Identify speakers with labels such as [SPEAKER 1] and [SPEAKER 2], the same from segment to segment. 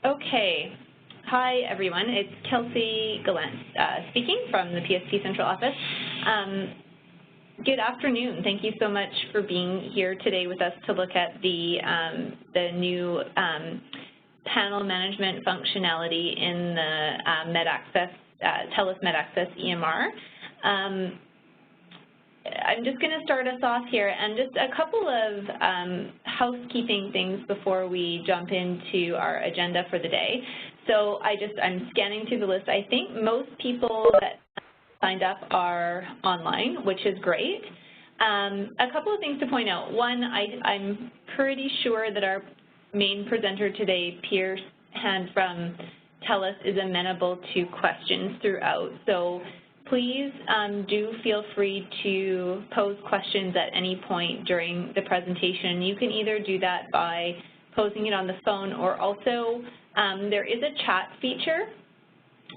[SPEAKER 1] Okay. Hi, everyone. It's Kelsey Gallant speaking from the PSP Central Office. Good afternoon. Thank you so much for being here today with us to look at the new panel management functionality in the MedAccess, TELUS MedAccess EMR. I'm just going to start us off here, and just a couple of housekeeping things before we jump into our agenda for the day. So I'm scanning through the list. I think most people that signed up are online, which is great. A couple of things to point out. One, I'm pretty sure that our main presenter today, Pierce Hand from TELUS, is amenable to questions throughout. So please do feel free to pose questions at any point during the presentation. You can either do that by posing it on the phone, or also there is a chat feature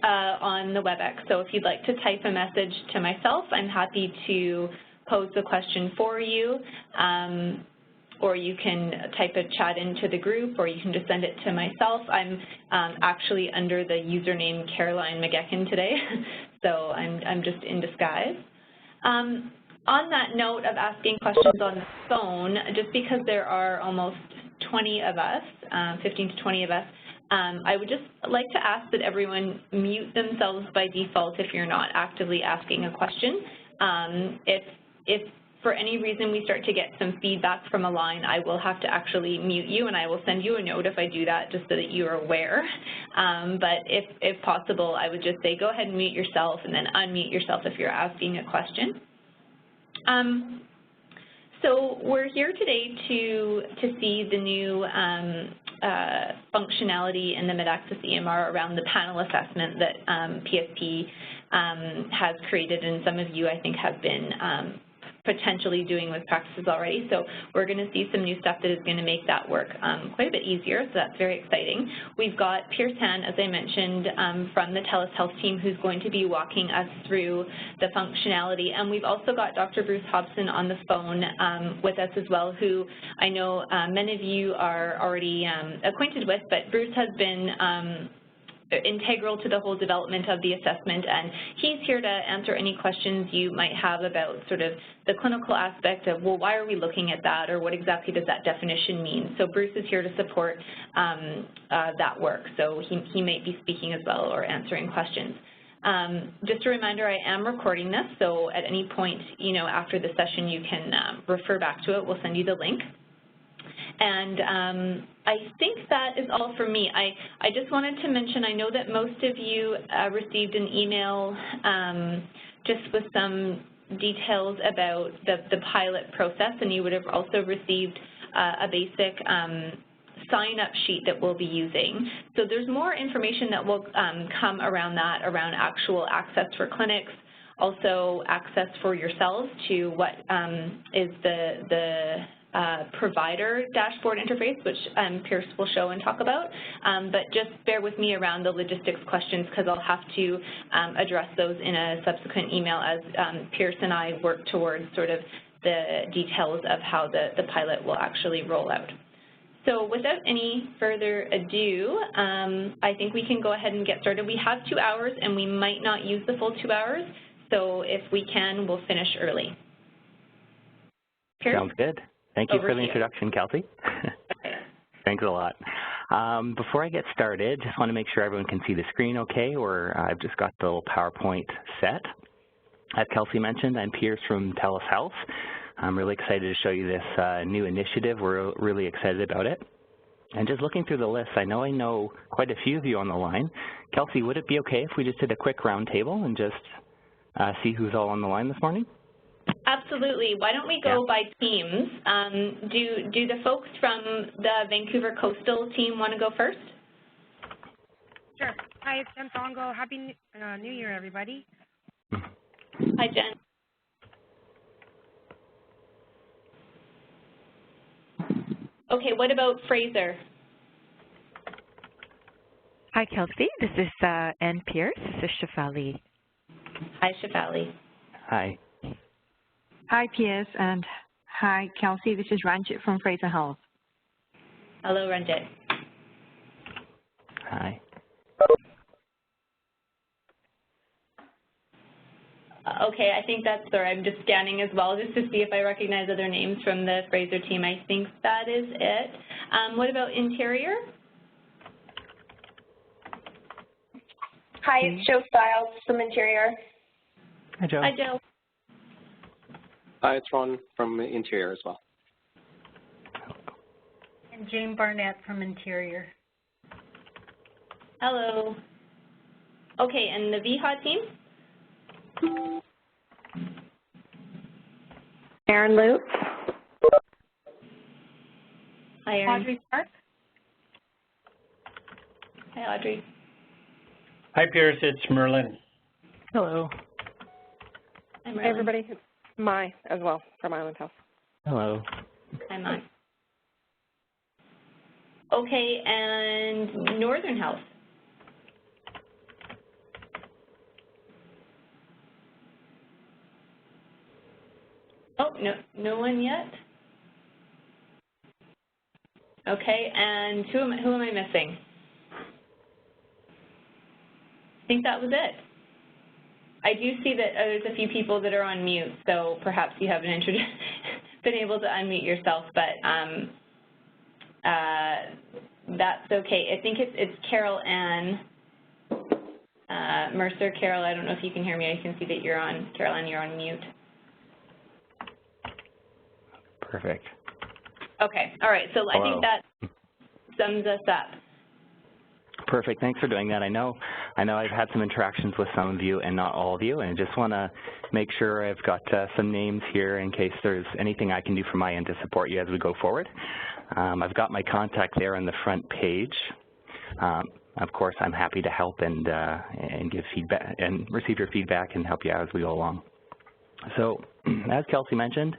[SPEAKER 1] on the WebEx. So if you'd like to type a message to myself, I'm happy to pose the question for you, or you can type a chat into the group, or you can just send it to myself. I'm actually under the username Caroline McGeckin today, so I'm just in disguise. On that note of asking questions on the phone, just because there are almost 20 of us, 15 to 20 of us, I would just like to ask that everyone mute themselves by default if you're not actively asking a question. If for any reason we start to get some feedback from a line, I will have to actually mute you, and I will send you a note if I do that, just so that you are aware. But if possible, I would just say go ahead and mute yourself, and then unmute yourself if you're asking a question. So we're here today to see the new functionality in the MedAccess EMR around the panel assessment that PSP has created, and some of you, I think, have been potentially doing with practices already. So we're going to see some new stuff that is going to make that work quite a bit easier, so that's very exciting. We've got Pierce Han, as I mentioned, from the TELUS Health team, who's going to be walking us through the functionality. And we've also got Dr. Bruce Hobson on the phone with us as well, who I know many of you are already acquainted with, but Bruce has been integral to the whole development of the assessment, and he's here to answer any questions you might have about sort of the clinical aspect of, well, why are we looking at that, or what exactly does that definition mean? So Bruce is here to support that work, so he might be speaking as well or answering questions. Just a reminder, I am recording this, so at any point, after the session, you can refer back to it. We'll send you the link. And I think that is all for me. I just wanted to mention, I know that most of you received an email just with some details about the pilot process, and you would have also received a basic sign-up sheet that we'll be using. So there's more information that will come around that, around actual access for clinics, also access for yourselves to what is the provider dashboard interface, which Pierce will show and talk about. But just bear with me around the logistics questions, because I'll have to address those in a subsequent email as Pierce and I work towards sort of the details of how the pilot will actually roll out. So without any further ado, I think we can go ahead and get started. We have 2 hours, and we might not use the full 2 hours, so if we can, we'll finish early. Pierce?
[SPEAKER 2] Sounds good. Thank you for the introduction, Kelsey. Thanks a lot. Before I get started, just want to make sure everyone can see the screen okay, or I've just got the little PowerPoint set. As Kelsey mentioned, I'm Pierce from TELUS Health. I'm really excited to show you this new initiative. We're really excited about it. And just looking through the list, I know quite a few of you on the line. Kelsey, would it be okay if we just did a quick round table and just see who's all on the line this morning?
[SPEAKER 1] Absolutely. Why don't we go by teams? Do the folks from the Vancouver Coastal team want to go first?
[SPEAKER 3] Sure. Hi, it's Jen Songo. Happy New Year, everybody.
[SPEAKER 1] Hi, Jen. Okay, what about Fraser?
[SPEAKER 4] Hi, Kelsey. This is Ann Pierce. This is Shafali.
[SPEAKER 1] Hi, Shafali.
[SPEAKER 2] Hi.
[SPEAKER 5] Hi, Pierce, and hi, Kelsey. This is Ranjit from Fraser Health.
[SPEAKER 1] Hello, Ranjit.
[SPEAKER 2] Hi.
[SPEAKER 1] Okay, I think that's, sorry, I'm just scanning as well just to see if I recognize other names from the Fraser team. I think that is it. What about Interior?
[SPEAKER 6] Hi, it's Joe Stiles from Interior.
[SPEAKER 2] Hi, Joe.
[SPEAKER 1] Hi, Joe.
[SPEAKER 7] Hi, it's Ron from Interior as well.
[SPEAKER 8] And Jane Barnett from Interior.
[SPEAKER 1] Hello. Okay, and the VHA team?
[SPEAKER 6] Aaron Loop.
[SPEAKER 1] Hi, Erin.
[SPEAKER 3] Audrey Clark.
[SPEAKER 1] Hi, Audrey.
[SPEAKER 9] Hi, Pierce. It's Merlin.
[SPEAKER 2] Hello.
[SPEAKER 1] Hi, Merlin.
[SPEAKER 10] Hey, everybody. It's Mai as well from Island House.
[SPEAKER 2] Hello.
[SPEAKER 1] Hi, Mai. Okay, and Northern Health? Oh, no one yet? Okay, and who am I missing? I think that was it. I do see that there's a few people that are on mute, so perhaps you haven't been able to unmute yourself, but that's okay. I think it's Carol Ann Mercer. Carol, I don't know if you can hear me. I can see that you're on. Carol Ann, you're on mute.
[SPEAKER 2] Perfect.
[SPEAKER 1] Okay, all right, so
[SPEAKER 2] Hello.
[SPEAKER 1] I think that sums us up.
[SPEAKER 2] Perfect, thanks for doing that. I know I've had some interactions with some of you and not all of you, and I just want to make sure I've got some names here in case there's anything I can do from my end to support you as we go forward. I've got my contact there on the front page. Of course, I'm happy to help and give feedback and receive your feedback and help you out as we go along. So, as Kelsey mentioned,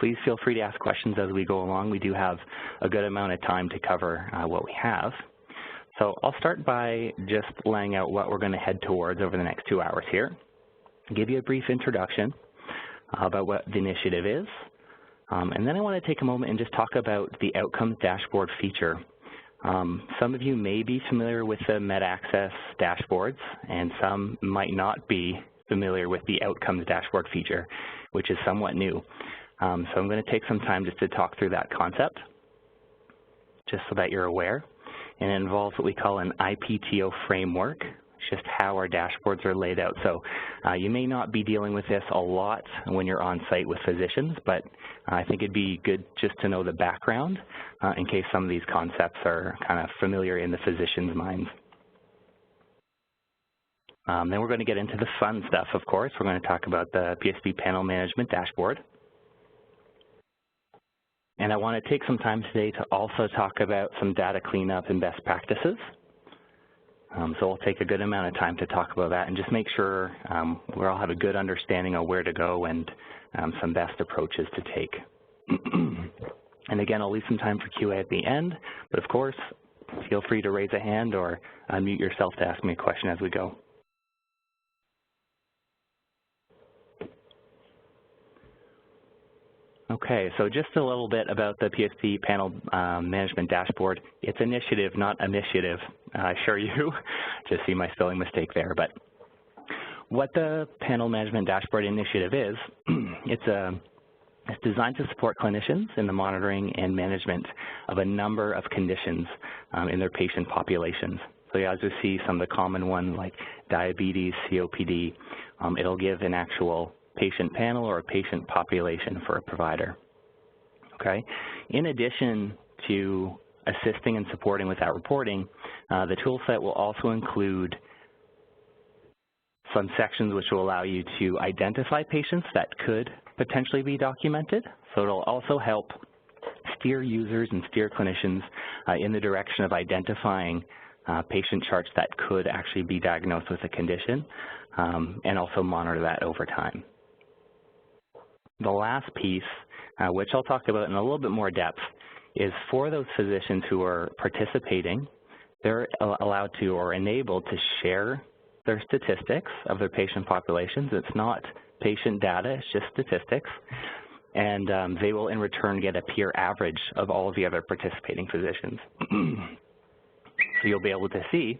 [SPEAKER 2] please feel free to ask questions as we go along. We do have a good amount of time to cover what we have. So I'll start by just laying out what we're going to head towards over the next 2 hours here, give you a brief introduction about what the initiative is, and then I want to take a moment and just talk about the Outcomes Dashboard feature. Some of you may be familiar with the MedAccess dashboards, and some might not be familiar with the Outcomes Dashboard feature, which is somewhat new. So I'm going to take some time just to talk through that concept, just so that you're aware. And it involves what we call an IPTO framework. It's just how our dashboards are laid out. So you may not be dealing with this a lot when you're on site with physicians, but I think it'd be good just to know the background in case some of these concepts are kind of familiar in the physician's minds. Then we're going to get into the fun stuff, of course. We're going to talk about the PSP Panel Management Dashboard. And I want to take some time today to also talk about some data cleanup and best practices. So we'll take a good amount of time to talk about that and just make sure we all have a good understanding of where to go and some best approaches to take. And again, I'll leave some time for QA at the end, but of course, feel free to raise a hand or unmute yourself to ask me a question as we go. Okay, so just a little bit about the PSP Panel Management Dashboard. It's initiative, not initiative, I assure you. Just see my spelling mistake there. But what the Panel Management Dashboard initiative is, it's designed to support clinicians in the monitoring and management of a number of conditions in their patient populations. So as you see some of the common ones like diabetes, COPD, it'll give an actual patient panel or a patient population for a provider, okay? In addition to assisting and supporting with that reporting, the tool set will also include some sections which will allow you to identify patients that could potentially be documented. So it'll also help steer users and steer clinicians in the direction of identifying patient charts that could actually be diagnosed with a condition and also monitor that over time. The last piece, which I'll talk about in a little bit more depth, is for those physicians who are participating, they're allowed to or enabled to share their statistics of their patient populations. It's not patient data, it's just statistics. And they will in return get a peer average of all of the other participating physicians. So you'll be able to see,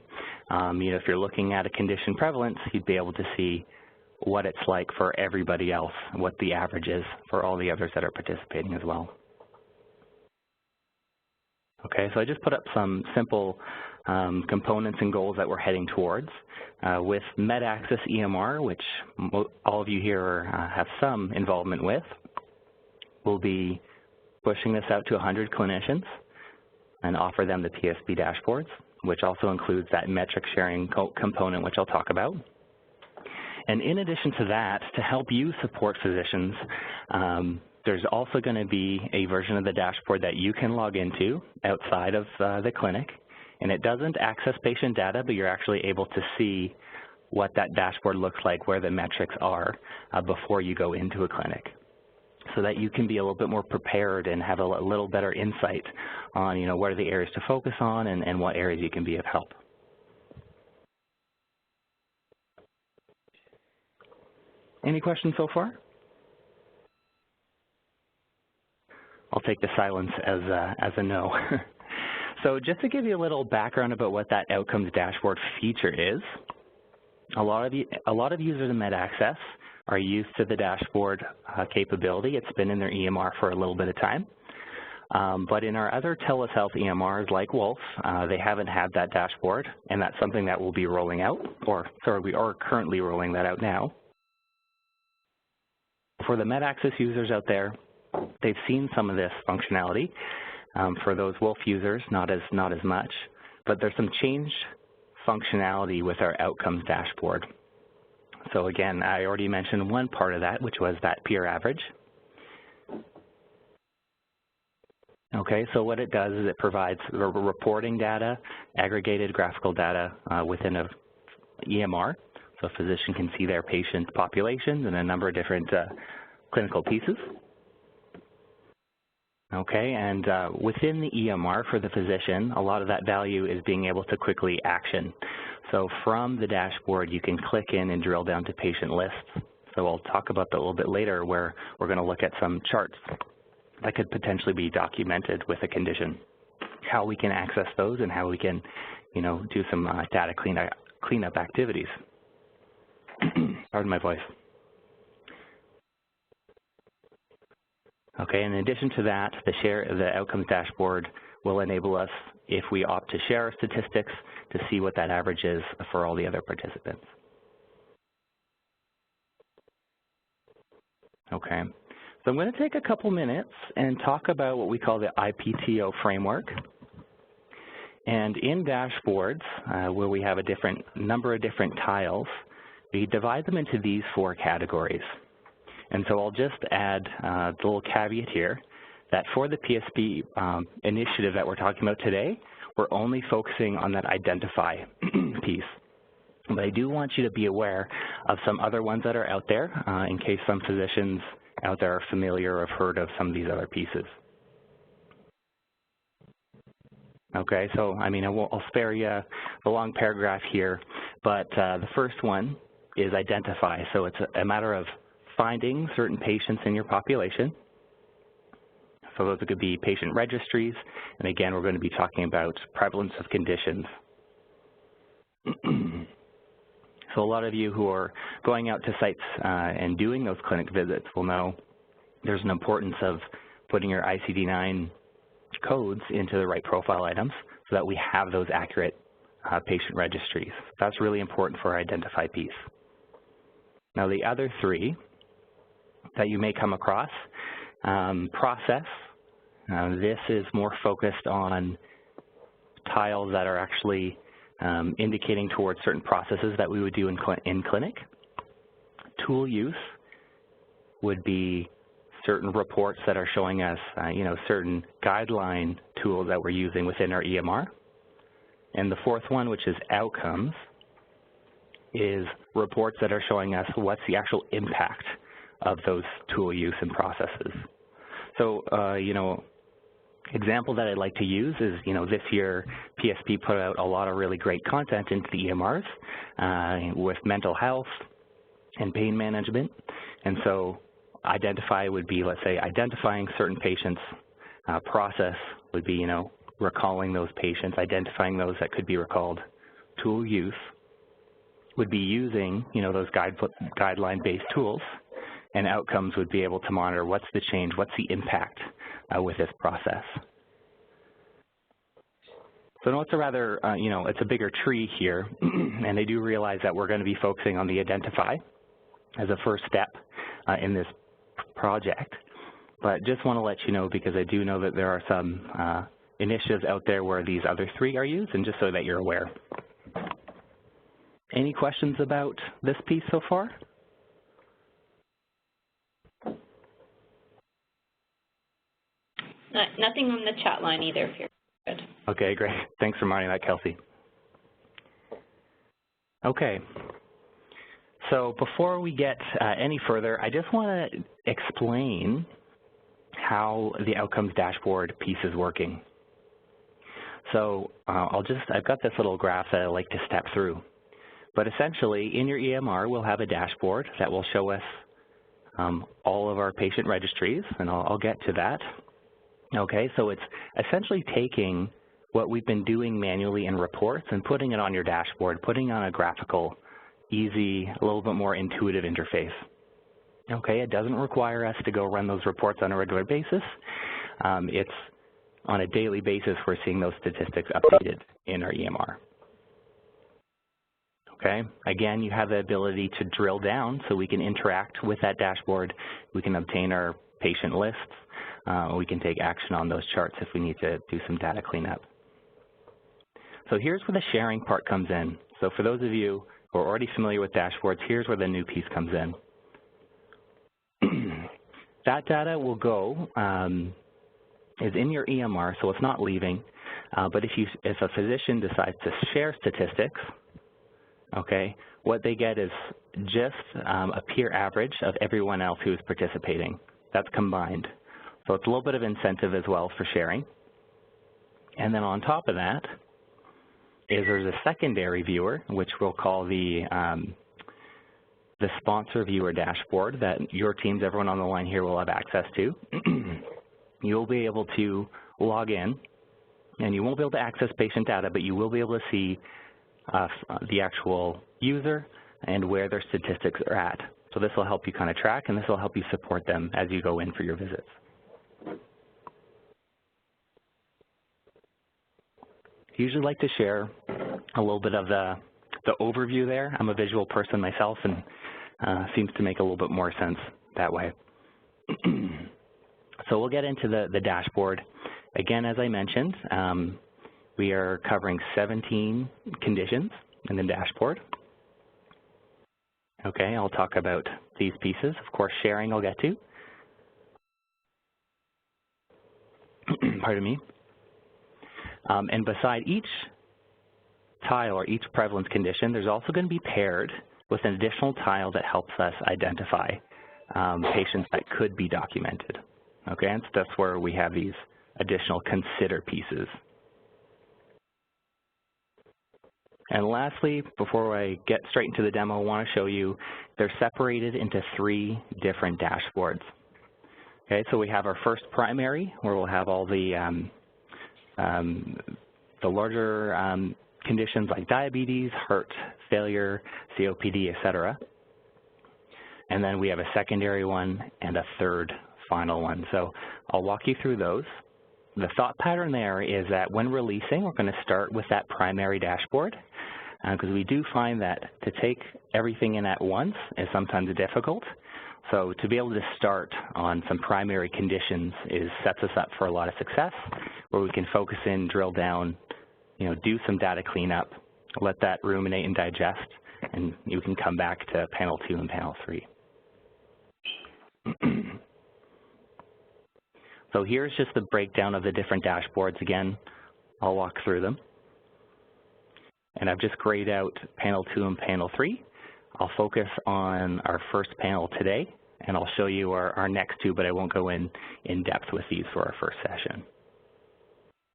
[SPEAKER 2] if you're looking at a condition prevalence, you'd be able to see what it's like for everybody else, what the average is for all the others that are participating as well. Okay, so I just put up some simple components and goals that we're heading towards. With MedAccess EMR, which all of you here have some involvement with, we'll be pushing this out to 100 clinicians and offer them the PSP dashboards, which also includes that metric sharing component, which I'll talk about. And in addition to that, to help you support physicians, there's also going to be a version of the dashboard that you can log into outside of the clinic. And it doesn't access patient data, but you're actually able to see what that dashboard looks like, where the metrics are before you go into a clinic, so that you can be a little bit more prepared and have a little better insight on, what are the areas to focus on and what areas you can be of help. Any questions so far? I'll take the silence as a no. So just to give you a little background about what that outcomes dashboard feature is, a lot of users in MedAccess are used to the dashboard capability. It's been in their EMR for a little bit of time. But in our other telehealth EMRs like Wolf, they haven't had that dashboard, and that's something that we'll be rolling out, we are currently rolling that out now. For the MedAccess users out there, they've seen some of this functionality. For those Wolf users, not as much, but there's some changed functionality with our outcomes dashboard. So again, I already mentioned one part of that, which was that peer average. Okay, so what it does is it provides reporting data, aggregated graphical data within a EMR, so a physician can see their patient populations and a number of different clinical pieces. Okay, and within the EMR for the physician, a lot of that value is being able to quickly action. So from the dashboard, you can click in and drill down to patient lists. So I'll talk about that a little bit later, where we're going to look at some charts that could potentially be documented with a condition, how we can access those and how we can, do some data cleanup activities. Pardon my voice. Okay, in addition to that, the outcomes dashboard will enable us, if we opt to share our statistics, to see what that average is for all the other participants. Okay, so I'm going to take a couple minutes and talk about what we call the IPTO framework. And in dashboards, where we have a number of different tiles, we divide them into these 4 categories. And so I'll just add the little caveat here that for the PSP initiative that we're talking about today, we're only focusing on that identify piece. But I do want you to be aware of some other ones that are out there in case some physicians out there are familiar or have heard of some of these other pieces. Okay, so I'll spare you the long paragraph here, but the first one is identify. So it's a matter of finding certain patients in your population. So those could be patient registries, and again, we're going to be talking about prevalence of conditions. So a lot of you who are going out to sites and doing those clinic visits will know there's an importance of putting your ICD-9 codes into the right profile items so that we have those accurate patient registries. That's really important for our identify piece. Now the other 3 that you may come across, process. This is more focused on tiles that are actually indicating towards certain processes that we would do in clinic. Tool use would be certain reports that are showing us, certain guideline tools that we're using within our EMR. And the 4th one, which is outcomes, is reports that are showing us what's the actual impact of those tool use and processes. So, example that I'd like to use is, this year PSP put out a lot of really great content into the EMRs with mental health and pain management. And so identify would be, let's say, identifying certain patients. Process would be, recalling those patients, identifying those that could be recalled. Tool use would be using, those guideline-based tools, and outcomes would be able to monitor what's the change, what's the impact with this process. So I know it's a rather, it's a bigger tree here, and I do realize that we're going to be focusing on the identify as a first step in this project. But just want to let you know, because I do know that there are some initiatives out there where these other three are used, and just so that you're aware. Any questions about this piece so far?
[SPEAKER 1] Nothing on the chat line either, if you're good. Okay,
[SPEAKER 2] great. Thanks for reminding that, Kelsey. Okay. So before we get any further, I just want to explain how the outcomes dashboard piece is working. So I've got this little graph that I like to step through. But essentially, in your EMR, we'll have a dashboard that will show us all of our patient registries, and I'll get to that. Okay, so it's essentially taking what we've been doing manually in reports and putting it on your dashboard, putting on a graphical, easy, a little bit more intuitive interface. Okay, it doesn't require us to go run those reports on a regular basis. It's on a daily basis we're seeing those statistics updated in our EMR. Okay, again, you have the ability to drill down so we can interact with that dashboard. We can obtain our patient lists. We can take action on those charts if we need to do some data cleanup. So here's where the sharing part comes in. So for those of you who are already familiar with dashboards, here's where the new piece comes in. That data will go, is in your EMR, so it's not leaving. But if a physician decides to share statistics, okay, what they get is just a peer average of everyone else who is participating. That's combined. So it's a little bit of incentive as well for sharing. And then on top of that is there's a secondary viewer, which we'll call the sponsor viewer dashboard that your teams, everyone on the line here, will have access to. You'll be able to log in, and you won't be able to access patient data, but you will be able to see the actual user and where their statistics are at. So this will help you kind of track, and this will help you support them as you go in for your visits. I usually like to share a little bit of the overview there. I'm a visual person myself, and seems to make a little bit more sense that way. So we'll get into the dashboard. Again, as I mentioned, we are covering 17 conditions in the dashboard. Okay, I'll talk about these pieces. Of course, sharing I'll get to. Pardon me. And beside each tile or each prevalence condition, there's also going to be paired with an additional tile that helps us identify patients that could be documented. Okay, and so that's where we have these additional consider pieces. And lastly, before I get straight into the demo, I want to show you they're separated into 3 different dashboards. Okay, so we have our first primary, where we'll have all the larger conditions like diabetes, heart failure, COPD, etc. And then we have a secondary one and a third final one. So I'll walk you through those. The thought pattern there is that when releasing, we're going to start with that primary dashboard, because we do find that to take everything in at once is sometimes difficult. So to be able to start on some primary conditions sets us up for a lot of success, where we can focus in, drill down, do some data cleanup, let that ruminate and digest, and you can come back to panel 2 and panel 3. So here's just the breakdown of the different dashboards. Again, I'll walk through them. And I've just grayed out panel 2 and panel 3. I'll focus on our first panel today, and I'll show you our next 2, but I won't go in depth with these for our first session.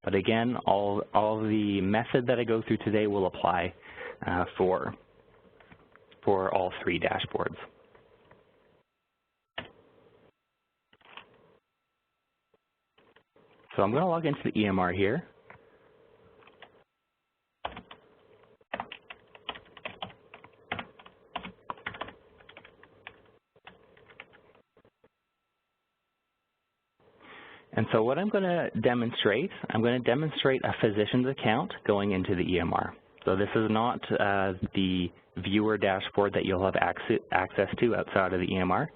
[SPEAKER 2] But again, all the method that I go through today will apply for all 3 dashboards. So I'm going to log into the EMR here. And so what I'm going to demonstrate a physician's account going into the EMR. So this is not the viewer dashboard that you'll have access to outside of the EMR.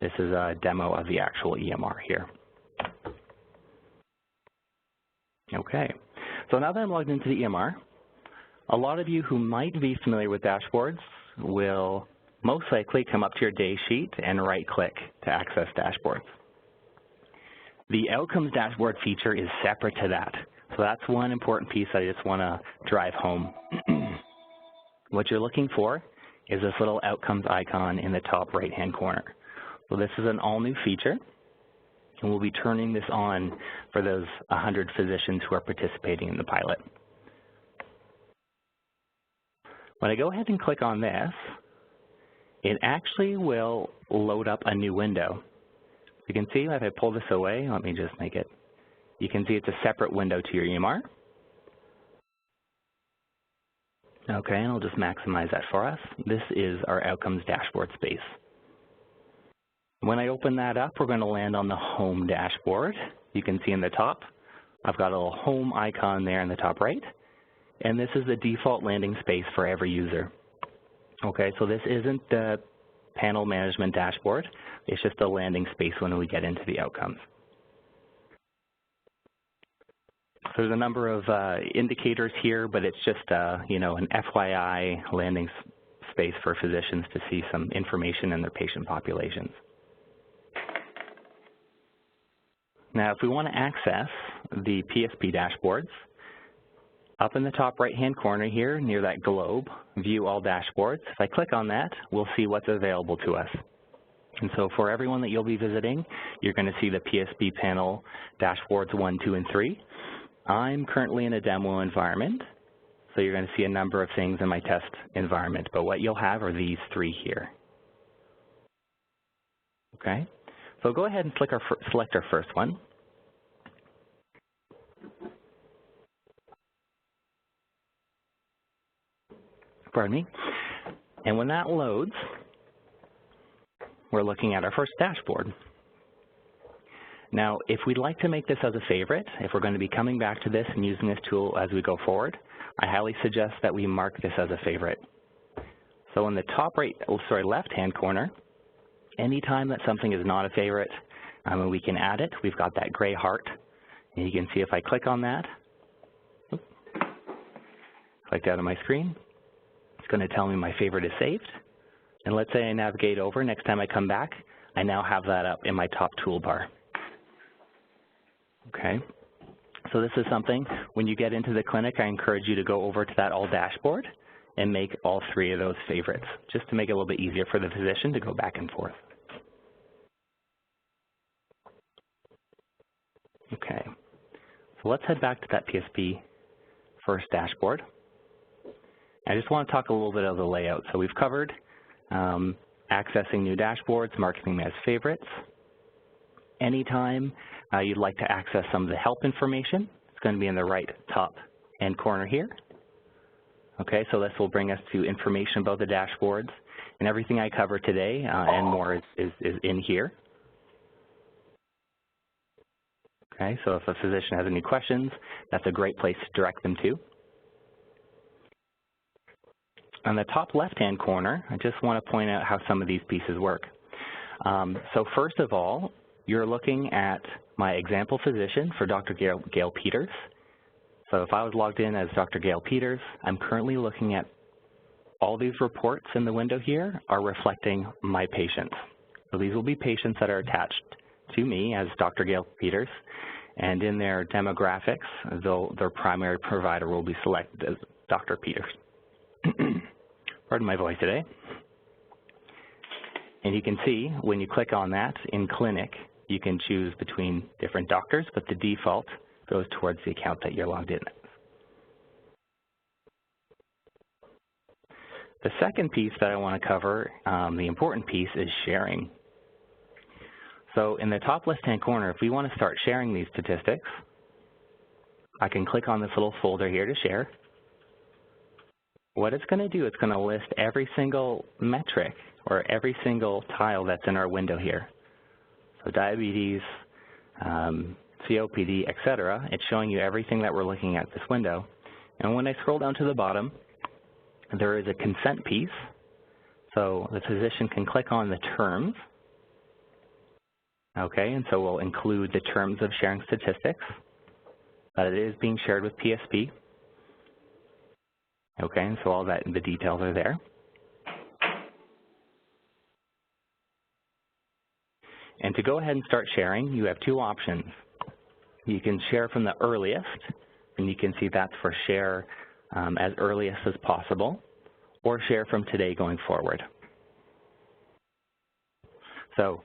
[SPEAKER 2] This is a demo of the actual EMR here. Okay, so now that I'm logged into the EMR, a lot of you who might be familiar with dashboards will most likely come up to your day sheet and right-click to access dashboards. The Outcomes dashboard feature is separate to that. So that's one important piece I just want to drive home. What you're looking for is this little Outcomes icon in the top right-hand corner. So this is an all-new feature, and we'll be turning this on for those 100 physicians who are participating in the pilot. When I go ahead and click on this, it actually will load up a new window. You can see if I pull this away, let me just make it, you can see it's a separate window to your EMR. Okay, and I'll just maximize that for us. This is our Outcomes dashboard space. When I open that up, we're going to land on the Home dashboard. You can see in the top, I've got a little Home icon there in the top right, and this is the default landing space for every user. Okay, so this isn't the panel management dashboard. It's just a landing space when we get into the Outcomes. So there's a number of indicators here, but it's just you know, an FYI landing space for physicians to see some information in their patient populations. Now, if we want to access the PSP dashboards, up in the top right-hand corner here, near that globe, View All Dashboards, if I click on that, we'll see what's available to us. And so for everyone that you'll be visiting, you're going to see the PSP panel dashboards 1, 2, and 3. I'm currently in a demo environment, so you're going to see a number of things in my test environment, but what you'll have are these 3 here. Okay, so go ahead and select our first one. Pardon me. And when that loads, we're looking at our first dashboard. Now, if we'd like to make this as a favorite, if we're going to be coming back to this and using this tool as we go forward, I highly suggest that we mark this as a favorite. So in the top left-hand corner, anytime that something is not a favorite, and we can add it, we've got that gray heart. And you can see if I click on that, clicked out of my screen, it's going to tell me my favorite is saved. And let's say I navigate over, next time I come back, I now have that up in my top toolbar. Okay, so this is something, when you get into the clinic, I encourage you to go over to that All dashboard and make all 3 of those favorites, just to make it a little bit easier for the physician to go back and forth. Okay, so let's head back to that PSP first dashboard. I just want to talk a little bit of the layout. So we've covered accessing new dashboards, marking them as favorites. Anytime you'd like to access some of the help information, it's going to be in the right top hand corner here. Okay, so this will bring us to information about the dashboards, and everything I cover today and more is in here. Okay, so if a physician has any questions, that's a great place to direct them to. On the top left-hand corner, I just want to point out how some of these pieces work. So first of all, you're looking at my example physician for Dr. Gail Peters. So if I was logged in as Dr. Gail Peters, I'm currently looking at all these reports in the window here are reflecting my patients. So these will be patients that are attached to me as Dr. Gail Peters, and in their demographics, their primary provider will be selected as Dr. Peters. Pardon my voice today. And you can see when you click on that in clinic, you can choose between different doctors, but the default goes towards the account that you're logged in. The second piece that I want to cover, the important piece, is sharing. So in the top left-hand corner, if we want to start sharing these statistics, I can click on this little folder here to share. What it's going to do, it's going to list every single metric or every single tile that's in our window here. So diabetes, COPD, etc. It's showing you everything that we're looking at this window. And when I scroll down to the bottom, there is a consent piece. So the physician can click on the terms. Okay, and so we'll include the terms of sharing statistics, that it is being shared with PSP. Okay, and so all that, the details are there. And to go ahead and start sharing, you have two options. You can share from the earliest, and you can see that's for share as earliest as possible, or share from today going forward. So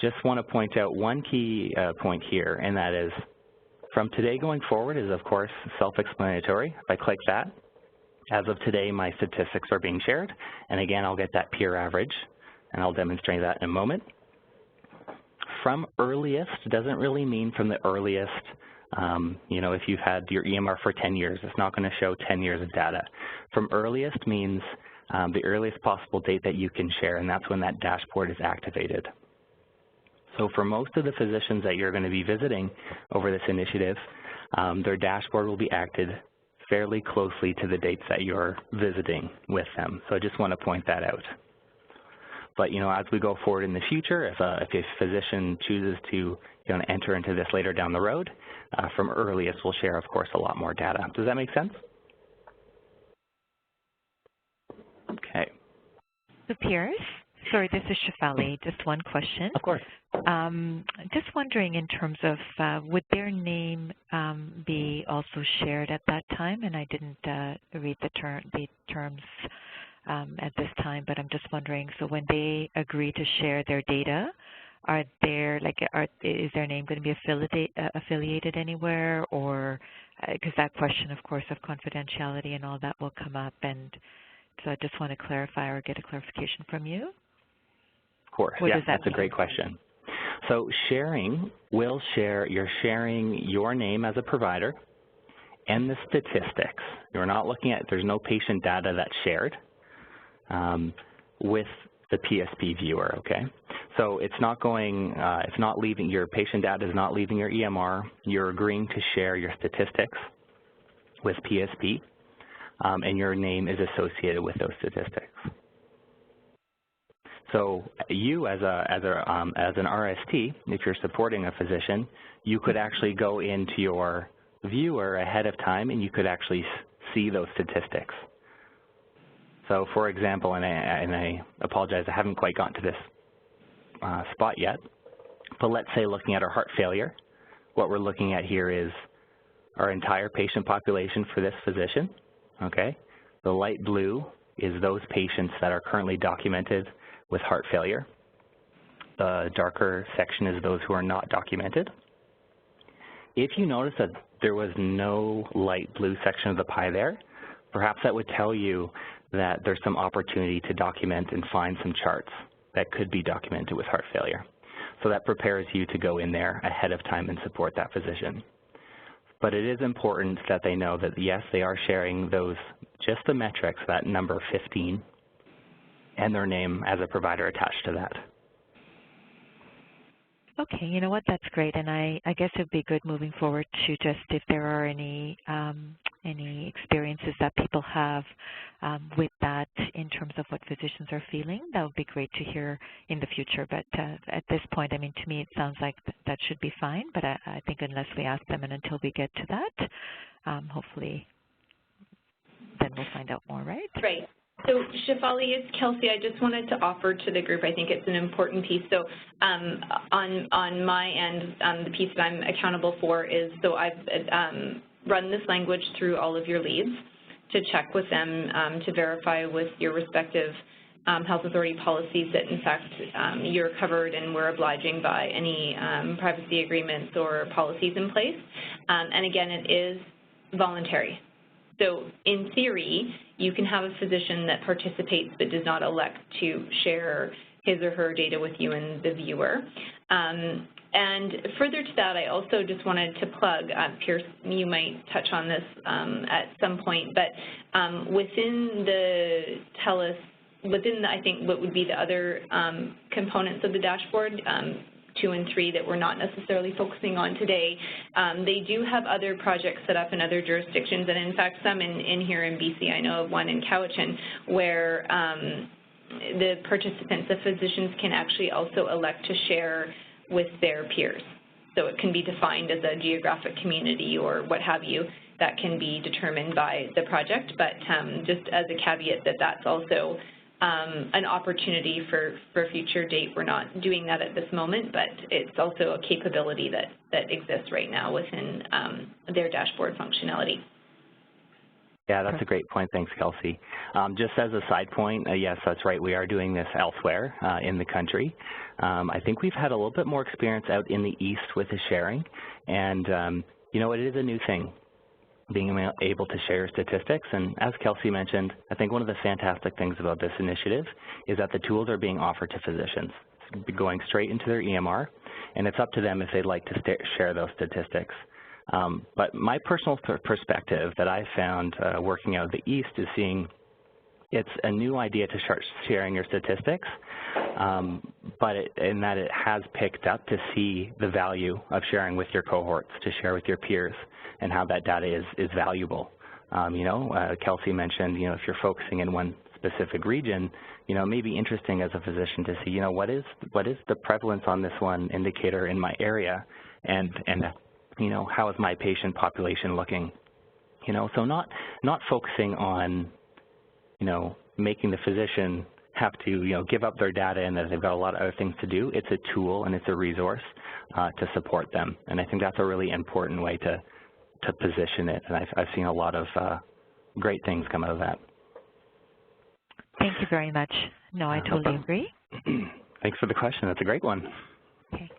[SPEAKER 2] just want to point out one key point here, and that is from today going forward is, of course, self-explanatory. If I click that, as of today, my statistics are being shared. And again, I'll get that peer average, and I'll demonstrate that in a moment. From earliest doesn't really mean from the earliest, you know, if you've had your EMR for 10 years, it's not going to show 10 years of data. From earliest means the earliest possible date that you can share, and that's when that dashboard is activated. So for most of the physicians that you're going to be visiting over this initiative, their dashboard will be acted fairly closely to the dates that you're visiting with them. So I just want to point that out. But, you know, as we go forward in the future, if a physician chooses to enter into this later down the road, from earliest we'll share, of course, a lot more data. Does that make sense? Okay.
[SPEAKER 4] So Pierce, sorry, this is Shefali. Just one question.
[SPEAKER 2] Of course.
[SPEAKER 4] Just wondering in terms of would their name be also shared at that time? And I didn't read the terms at this time, but I'm just wondering, so when they agree to share their data, is their name going to be affiliated anywhere, or because that question, of course, of confidentiality and all that will come up, and so I just want to clarify or get a clarification from you.
[SPEAKER 2] Of course, yeah, that's a great question. So you're sharing your name as a provider and the statistics. You're not looking at, there's no patient data that's shared with the PSP viewer, okay? So it's not going, it's not leaving, your patient data is not leaving your EMR. You're agreeing to share your statistics with PSP, and your name is associated with those statistics. So you, as an RST, if you're supporting a physician, you could actually go into your viewer ahead of time, and you could actually see those statistics. So, for example, and I apologize, I haven't quite gotten to this spot yet, but let's say looking at our heart failure, what we're looking at here is our entire patient population for this physician, okay? The light blue is those patients that are currently documented with heart failure. The darker section is those who are not documented. If you notice that there was no light blue section of the pie there, perhaps that would tell you that there's some opportunity to document and find some charts that could be documented with heart failure. So that prepares you to go in there ahead of time and support that physician. But it is important that they know that, yes, they are sharing those, just the metrics, that number 15, and their name as a provider attached to that.
[SPEAKER 4] Okay, you know what, that's great, and I guess it would be good moving forward to just if there are any experiences that people have with that in terms of what physicians are feeling, that would be great to hear in the future. But at this point, I mean, to me, it sounds like that should be fine, but I think unless we ask them and until we get to that, hopefully then we'll find out more, right?
[SPEAKER 1] Right. So, Shefali, it's Kelsey. I just wanted to offer to the group, I think it's an important piece. So on my end, the piece that I'm accountable for is, so I've run this language through all of your leads to check with them to verify with your respective health authority policies that, in fact, you're covered and we're obliging by any privacy agreements or policies in place. And again, it is voluntary. So in theory, you can have a physician that participates but does not elect to share his or her data with you and the viewer. And further to that, I also just wanted to plug, Pierce, you might touch on this at some point, but within the TELUS, I think what would be the other components of the dashboard, 2 and 3 that we're not necessarily focusing on today. They do have other projects set up in other jurisdictions, and in fact some in here in BC. I know of one in Cowichan where the participants, the physicians, can actually also elect to share with their peers. So it can be defined as a geographic community or what have you. That can be determined by the project, but just as a caveat that that's also an opportunity for future date. We're not doing that at this moment, but it's also a capability that exists right now within their dashboard functionality.
[SPEAKER 2] Yeah, that's a great point. Thanks, Kelsey. Just as a side point, yes, that's right. We are doing this elsewhere in the country. I think we've had a little bit more experience out in the east with the sharing, and you know, it is a new thing, being able to share statistics. And as Kelsey mentioned, I think one of the fantastic things about this initiative is that the tools are being offered to physicians, going straight into their EMR, and it's up to them if they'd like to share those statistics. But my personal perspective that I found working out of the East is seeing it's a new idea to start sharing your statistics, but in that it has picked up to see the value of sharing with your cohorts, to share with your peers, and how that data is valuable. You know, Kelsey mentioned, you know, if you're focusing in one specific region, you know, it may be interesting as a physician to see, you know, what is the prevalence on this one indicator in my area, and you know, how is my patient population looking? You know, so not focusing on, you know, making the physician have to, you know, give up their data and that they've got a lot of other things to do. It's a tool and it's a resource to support them, and I think that's a really important way to position it, and I've seen a lot of great things come out of that.
[SPEAKER 4] Thank you very much. No, I totally agree.
[SPEAKER 2] Thanks for the question. That's a great one.
[SPEAKER 4] Okay.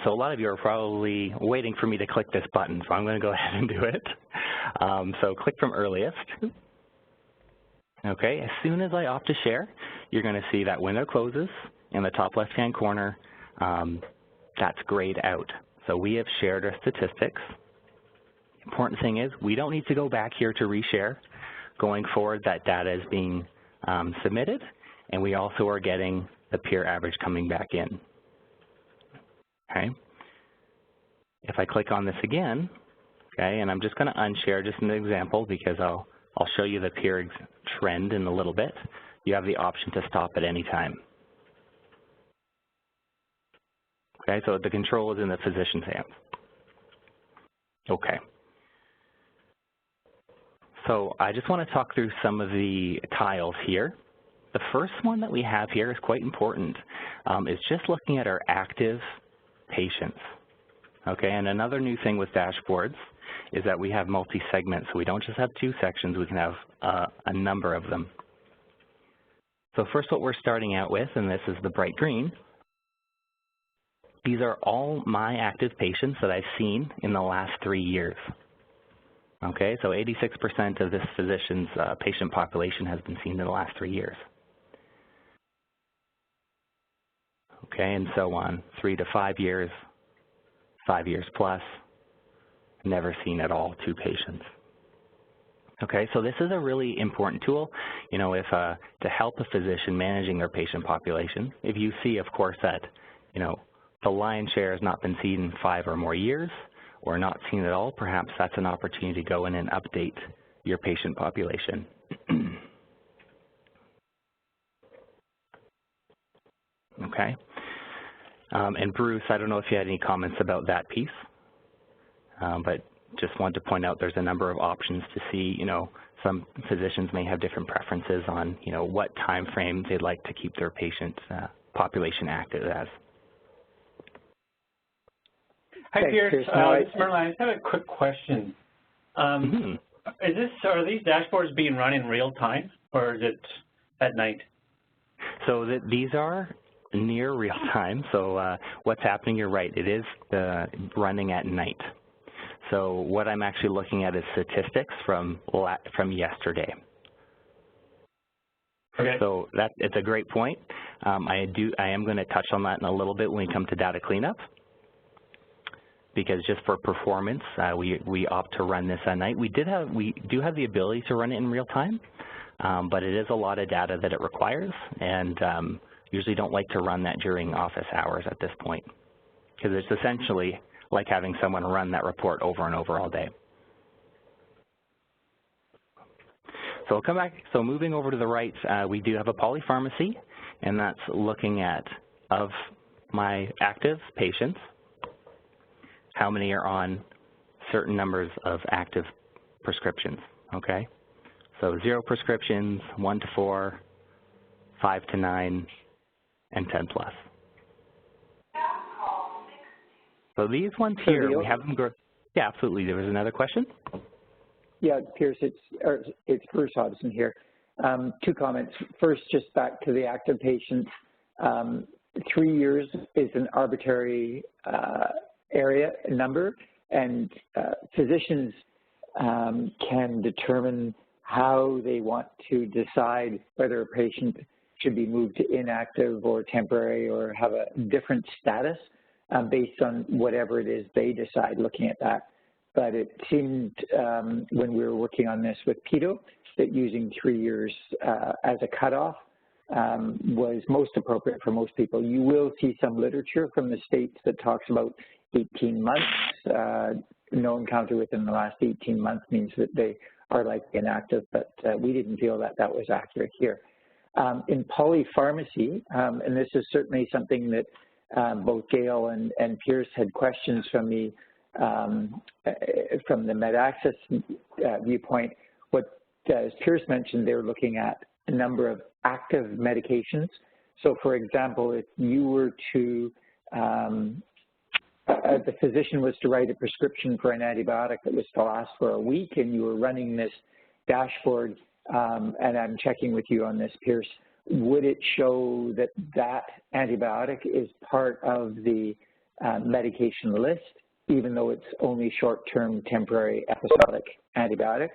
[SPEAKER 2] So a lot of you are probably waiting for me to click this button, so I'm going to go ahead and do it. So click from earliest. Okay, as soon as I opt to share, you're going to see that window closes in the top left-hand corner. That's grayed out. So we have shared our statistics. Important thing is we don't need to go back here to reshare. Going forward, that data is being submitted, and we also are getting the peer average coming back in. Okay. If I click on this again, okay, and I'm just going to unshare just an example because I'll show you the peer trend in a little bit. You have the option to stop at any time. Okay, so the control is in the physician's hands. Okay. So I just want to talk through some of the tiles here. The first one that we have here is quite important. It's just looking at our active patients. Okay, and another new thing with dashboards is that we have multi-segments. So we don't just have 2 sections, we can have a number of them. So first what we're starting out with, and this is the bright green, these are all my active patients that I've seen in the last 3 years. Okay, so 86% of this physician's patient population has been seen in the last 3 years. Okay, and so on, 3 to 5 years, 5 years plus, never seen at all 2 patients. Okay, so this is a really important tool, you know, if to help a physician managing their patient population. If you see, of course, that, you know, the lion's share has not been seen in 5 or more years, or not seen at all, perhaps that's an opportunity to go in and update your patient population. Okay. And Bruce, I don't know if you had any comments about that piece, but just wanted to point out there's a number of options to see, you know, some physicians may have different preferences on, you know, what time frame they'd like to keep their patient population active as.
[SPEAKER 9] Hi, Pierce. This is Merlin. I just have a quick question. Are these dashboards being run in real time, or is it at night? So
[SPEAKER 2] these are near real time. So what's happening, you're right, it is running at night. So what I'm actually looking at is statistics from yesterday. Okay. So it's a great point. I am going to touch on that in a little bit when we come to data cleanup, because just for performance, we opt to run this at night. We do have the ability to run it in real time, but it is a lot of data that it requires, and usually don't like to run that during office hours at this point, because it's essentially like having someone run that report over and over all day. So we'll come back. So moving over to the right, we do have a polypharmacy, and that's looking at, of my active patients, how many are on certain numbers of active prescriptions, okay? So 0 prescriptions, 1 to 4, 5 to 9, and 10 plus. So these ones here, we have them grow. Yeah, absolutely. There was another question?
[SPEAKER 11] Yeah, Pierce, it's Bruce Hodgson here. 2 comments. First, just back to the active patients. 3 years is an arbitrary number, and physicians can determine how they want to decide whether a patient should be moved to inactive or temporary or have a different status based on whatever it is they decide looking at that. But it seemed when we were working on this with PETO that using 3 years as a cutoff was most appropriate for most people. You will see some literature from the states that talks about 18 months. No encounter within the last 18 months means that they are likely inactive, but we didn't feel that that was accurate here. In polypharmacy, and this is certainly something that both Gail and Pierce had questions from me from the MedAccess viewpoint. What, as Pierce mentioned, they're looking at a number of active medications. So, for example, if you were to, the physician was to write a prescription for an antibiotic that was to last for a week, and you were running this dashboard, and I'm checking with you on this, Pierce, would it show that that antibiotic is part of the medication list, even though it's only short-term, temporary, episodic antibiotic?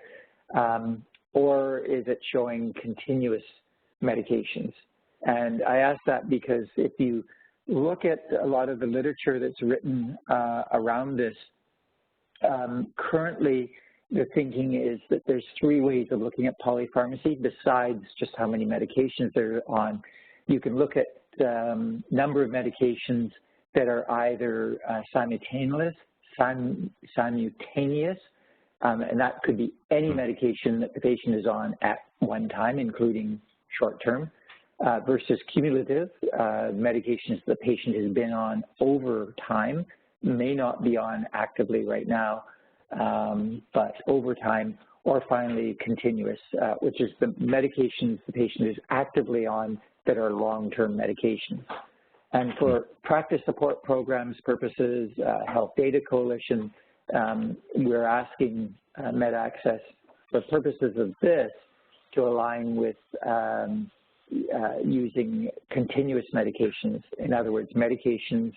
[SPEAKER 11] Or is it showing continuous medications? And I ask that because if you look at a lot of the literature that's written around this, currently the thinking is that there's 3 ways of looking at polypharmacy besides just how many medications they're on. You can look at number of medications that are either simultaneous, and that could be any medication that the patient is on at one time, including short-term, versus cumulative, medications the patient has been on over time, may not be on actively right now, but over time, or finally continuous, which is the medications the patient is actively on that are long-term medications. And for practice support programs purposes, Health Data Coalition, we're asking MedAccess for purposes of this to align with using continuous medications. In other words, medications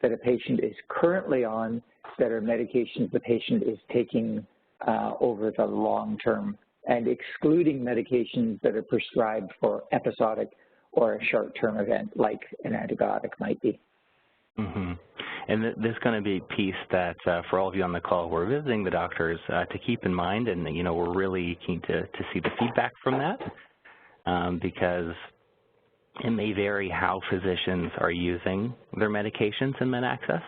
[SPEAKER 11] that a patient is currently on that are medications the patient is taking over the long term, and excluding medications that are prescribed for episodic or a short-term event like an antibiotic might be.
[SPEAKER 2] Mm-hmm. And this is going to be a piece that for all of you on the call who are visiting the doctors to keep in mind, and we're really keen to see the feedback from that because it may vary how physicians are using their medications in MedAccess.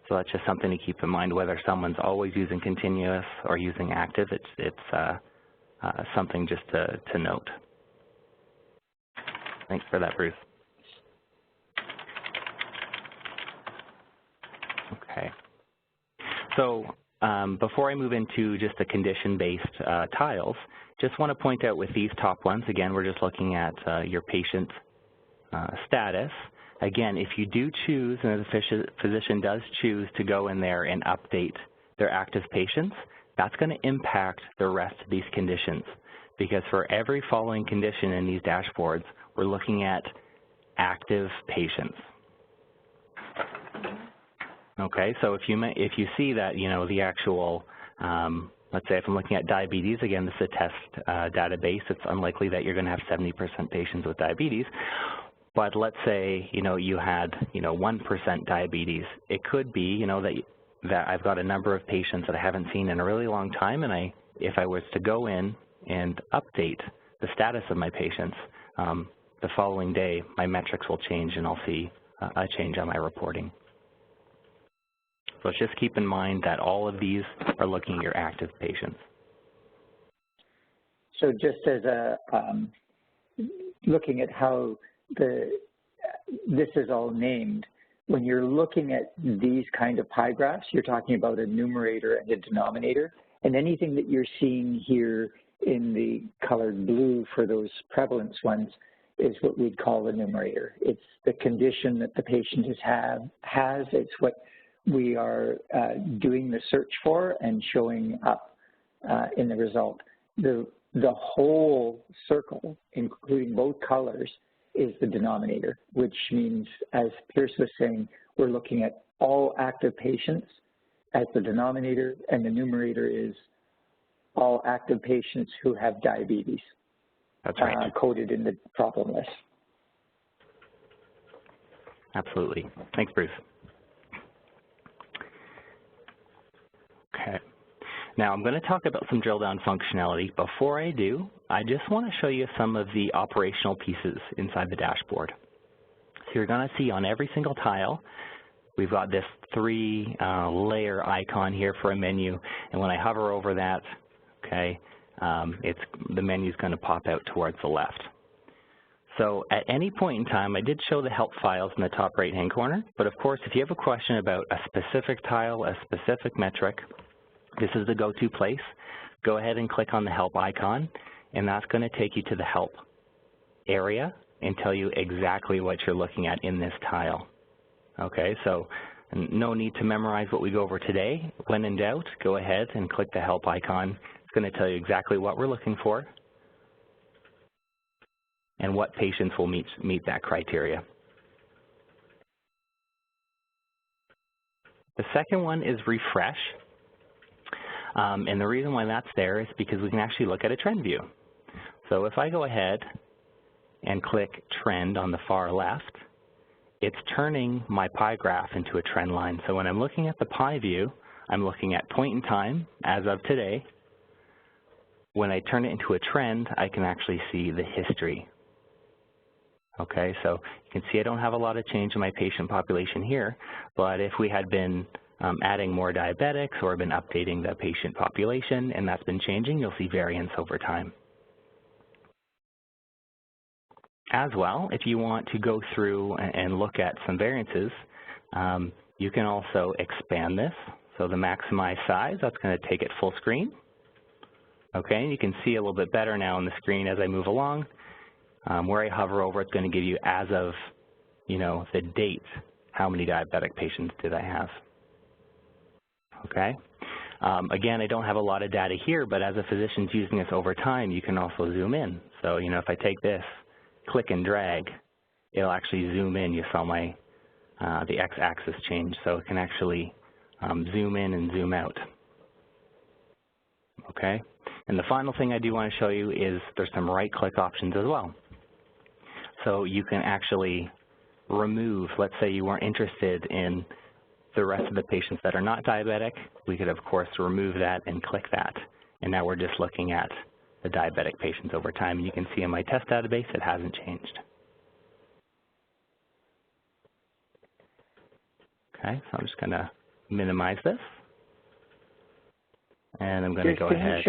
[SPEAKER 2] So that's just something to keep in mind, whether someone's always using continuous or using active. It's something just to note. Thanks for that, Bruce. Okay. So before I move into just the condition-based tiles, just want to point out with these top ones, again, we're just looking at your patient status. Again, if you do choose, and the physician does choose to go in there and update their active patients, that's going to impact the rest of these conditions. Because for every following condition in these dashboards, we're looking at active patients. Okay, so if you see that, the actual, let's say if I'm looking at diabetes, again, this is a test database, it's unlikely that you're going to have 70% patients with diabetes. But let's say, you had, 1% diabetes. It could be, that I've got a number of patients that I haven't seen in a really long time, and if I was to go in and update the status of my patients, the following day, my metrics will change and I'll see a change on my reporting. So just keep in mind that all of these are looking at your active patients.
[SPEAKER 11] So just as a, looking at how this is all named, when you're looking at these kind of pie graphs, you're talking about a numerator and a denominator, and anything that you're seeing here in the colored blue for those prevalence ones is what we'd call the numerator. It's the condition that the patient has. It's what we are doing the search for and showing up in the result. The whole circle, including both colors, is the denominator, which means, as Pierce was saying, we're looking at all active patients as the denominator, and the numerator is all active patients who have diabetes.
[SPEAKER 2] That's right.
[SPEAKER 11] Coded in the problem list.
[SPEAKER 2] Absolutely. Thanks, Bruce. Okay. Now I'm going to talk about some drill down functionality. Before I do, I just want to show you some of the operational pieces inside the dashboard. So you're going to see on every single tile, we've got this 3-layer icon here for a menu, and when I hover over that, okay, the menu is going to pop out towards the left. So at any point in time, I did show the help files in the top right-hand corner, but of course, if you have a question about a specific tile, a specific metric, this is the go-to place. Go ahead and click on the help icon, and that's going to take you to the help area and tell you exactly what you're looking at in this tile. Okay, so no need to memorize what we go over today. When in doubt, go ahead and click the help icon. It's going to tell you exactly what we're looking for and what patients will meet that criteria. The second one is refresh. And the reason why that's there is because we can actually look at a trend view. So if I go ahead and click trend on the far left, it's turning my pie graph into a trend line. So when I'm looking at the pie view, I'm looking at point in time as of today. When I turn it into a trend, I can actually see the history. Okay, so you can see I don't have a lot of change in my patient population here, but if we had been adding more diabetics or been updating the patient population and that's been changing, you'll see variance over time. As well, if you want to go through and look at some variances, you can also expand this. So the maximize size, that's going to take it full screen. Okay, and you can see a little bit better now on the screen as I move along. Where I hover over, it's going to give you as of, the date, how many diabetic patients did I have. Okay. Again, I don't have a lot of data here, but as a physician's using this over time, you can also zoom in. So, if I take this, click and drag, it'll actually zoom in. You saw my the x-axis change, so it can actually zoom in and zoom out. Okay. And the final thing I do want to show you is there's some right-click options as well. So you can actually remove, let's say you weren't interested in the rest of the patients that are not diabetic, we could, of course, remove that and click that. And now we're just looking at the diabetic patients over time. And you can see in my test database, it hasn't changed. Okay, so I'm just going to minimize this. And I'm going to go ahead.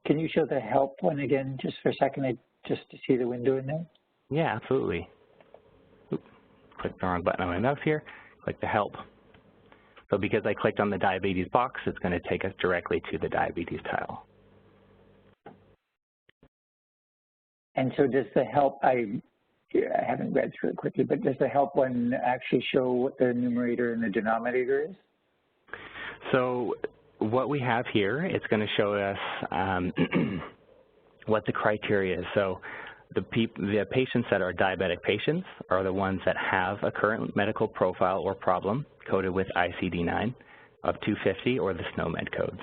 [SPEAKER 11] Can you show the help one again just for a second, just to see the window in there?
[SPEAKER 2] Yeah, absolutely. Oops, click the wrong button on my mouse here. Click the help. So because I clicked on the diabetes box, it's going to take us directly to the diabetes tile.
[SPEAKER 11] And so does the help, I haven't read through it quickly, but does the help one actually show what the numerator and the denominator is?
[SPEAKER 2] So what we have here, it's going to show us what the criteria is. So the patients that are diabetic patients are the ones that have a current medical profile or problem coded with ICD-9 of 250 or the SNOMED codes.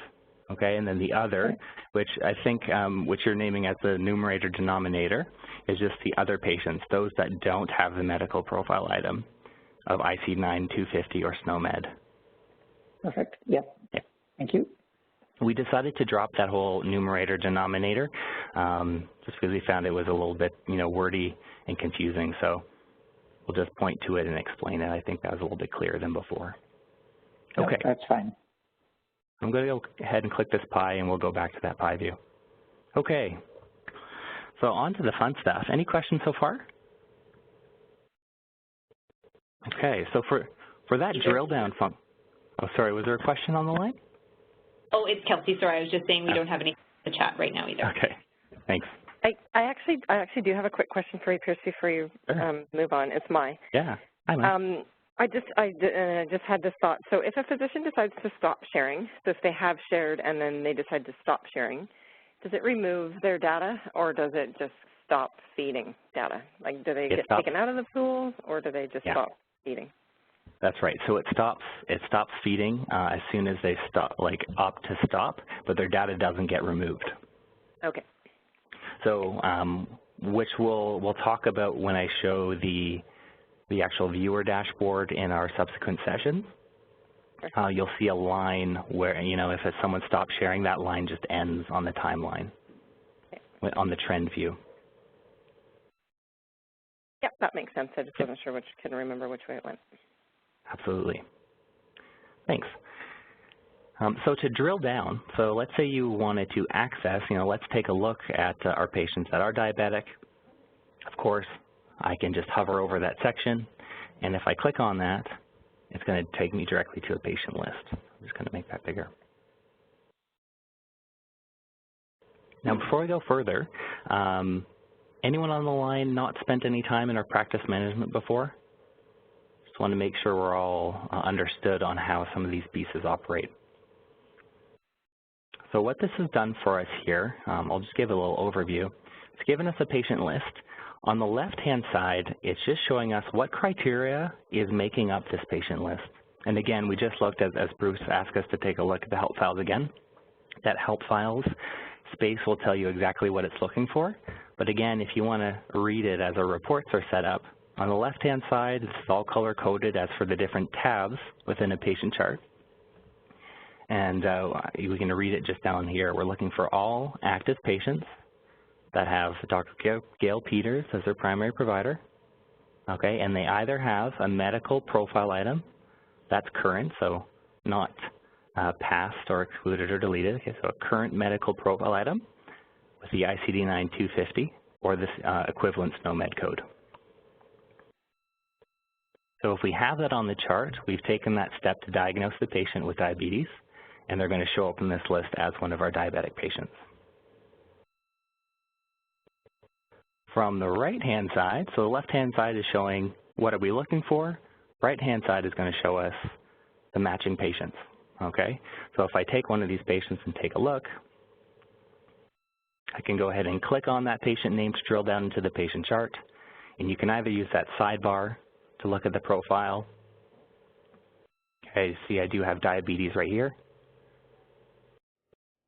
[SPEAKER 2] Okay, and then the other, which I think which you're naming as the numerator denominator, is just the other patients, those that don't have the medical profile item of ICD-9, 250, or SNOMED.
[SPEAKER 11] Perfect. Yep.
[SPEAKER 2] Yeah.
[SPEAKER 11] Thank you.
[SPEAKER 2] We decided to drop that whole numerator denominator just because we found it was a little bit, wordy and confusing. So we'll just point to it and explain it. I think that was a little bit clearer than before. Okay.
[SPEAKER 11] No, that's fine.
[SPEAKER 2] I'm going to go ahead and click this pie, and we'll go back to that pie view. Okay. So on to the fun stuff. Any questions so far? Okay. So for that drill down function. Oh, sorry. Was there a question on the line?
[SPEAKER 1] Oh, it's Kelsey. Sorry, I was just saying we don't have any in the chat right now either.
[SPEAKER 2] Okay. Thanks.
[SPEAKER 10] I actually do have a quick question for you, Pierce, before you move on. It's Mai.
[SPEAKER 2] Yeah. Hi, Mai.
[SPEAKER 10] I just had this thought. So if a physician decides to stop sharing, so if they have shared and then they decide to stop sharing, does it remove their data or does it just stop feeding data? Like, do they get taken out of the pool or do they just stop feeding?
[SPEAKER 2] That's right. So it stops feeding as soon as they opt to stop, but their data doesn't get removed.
[SPEAKER 10] Okay.
[SPEAKER 2] So which we'll talk about when I show the actual viewer dashboard in our subsequent sessions. You'll see a line where, if someone stops sharing, that line just ends on the timeline, on the trend view.
[SPEAKER 10] Yep, that makes sense. I just wasn't sure couldn't remember which way it went.
[SPEAKER 2] Absolutely. Thanks. So to drill down, so let's say you wanted to access, let's take a look at our patients that are diabetic. Of course, I can just hover over that section, and if I click on that, it's going to take me directly to a patient list. I'm just going to make that bigger. Now, before we go further, anyone on the line not spent any time in our practice management before? Just want to make sure we're all understood on how some of these pieces operate. So what this has done for us here, I'll just give a little overview. It's given us a patient list. On the left-hand side, it's just showing us what criteria is making up this patient list. And again, we just looked, as Bruce asked us to take a look at the help files again. That help files space will tell you exactly what it's looking for. But again, if you want to read it as our reports are set up, on the left-hand side, it's all color-coded as for the different tabs within a patient chart. And we can read it just down here. We're looking for all active patients that have Dr. Gail Peters as their primary provider, okay, and they either have a medical profile item that's current, so not past or excluded or deleted, okay, so a current medical profile item with the ICD-9 250 or this equivalent SNOMED code. So if we have that on the chart, we've taken that step to diagnose the patient with diabetes, and they're going to show up in this list as one of our diabetic patients. From the right-hand side, so the left-hand side is showing what are we looking for. Right-hand side is going to show us the matching patients, okay? So if I take one of these patients and take a look, I can go ahead and click on that patient name to drill down into the patient chart, and you can either use that sidebar to look at the profile. Okay, see I do have diabetes right here.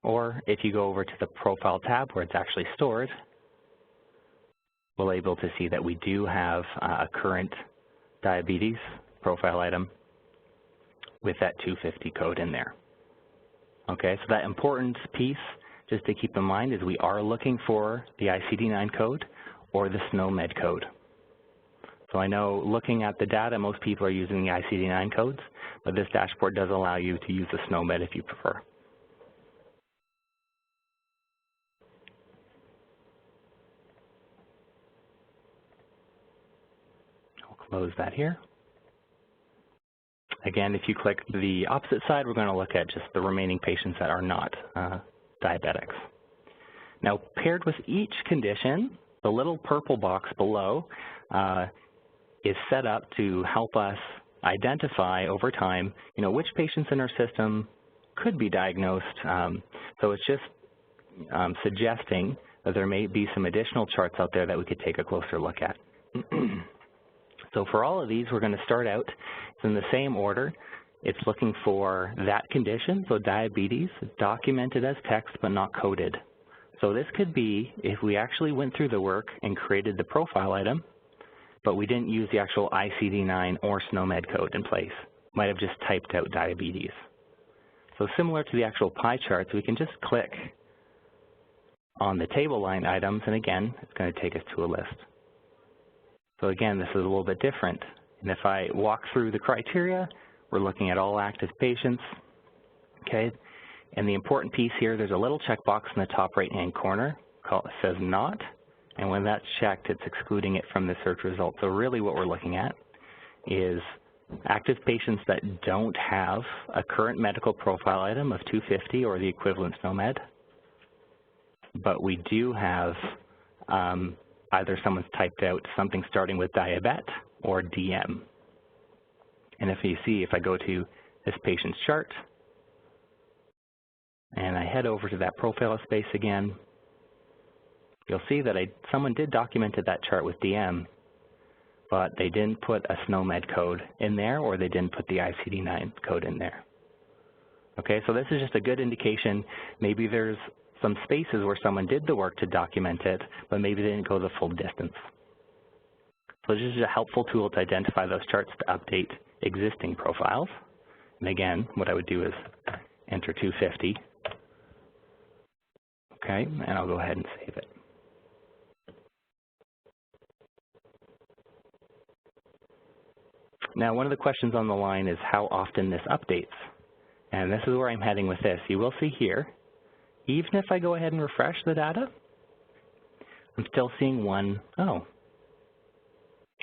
[SPEAKER 2] Or if you go over to the profile tab where it's actually stored, we're able to see that we do have a current diabetes profile item with that 250 code in there. Okay, so that important piece just to keep in mind is we are looking for the ICD-9 code or the SNOMED code. So I know looking at the data, most people are using the ICD-9 codes, but this dashboard does allow you to use the SNOMED if you prefer. Close that here. Again, if you click the opposite side, we're going to look at just the remaining patients that are not diabetics. Now, paired with each condition, the little purple box below is set up to help us identify over time, which patients in our system could be diagnosed. So it's just suggesting that there may be some additional charts out there that we could take a closer look at. So for all of these, we're going to start out in the same order. It's looking for that condition, so diabetes, documented as text but not coded. So this could be if we actually went through the work and created the profile item, but we didn't use the actual ICD-9 or SNOMED code in place. Might have just typed out diabetes. So similar to the actual pie charts, we can just click on the table line items, and again, it's going to take us to a list. So again, this is a little bit different. And if I walk through the criteria, we're looking at all active patients, okay? And the important piece here, there's a little checkbox in the top right-hand corner called, says not, and when that's checked, it's excluding it from the search result. So really what we're looking at is active patients that don't have a current medical profile item of 250 or the equivalent SNOMED, but we do have either someone's typed out something starting with diabet or DM. And if you see, if I go to this patient's chart, and I head over to that profile space again, you'll see that someone did documented that chart with DM, but they didn't put a SNOMED code in there, or they didn't put the ICD-9 code in there. Okay, so this is just a good indication. Maybe there's some spaces where someone did the work to document it, but maybe they didn't go the full distance. So this is a helpful tool to identify those charts to update existing profiles. And again, what I would do is enter 250. Okay, and I'll go ahead and save it. Now, one of the questions on the line is how often this updates. And this is where I'm heading with this. You will see here, even if I go ahead and refresh the data, I'm still seeing one. Oh,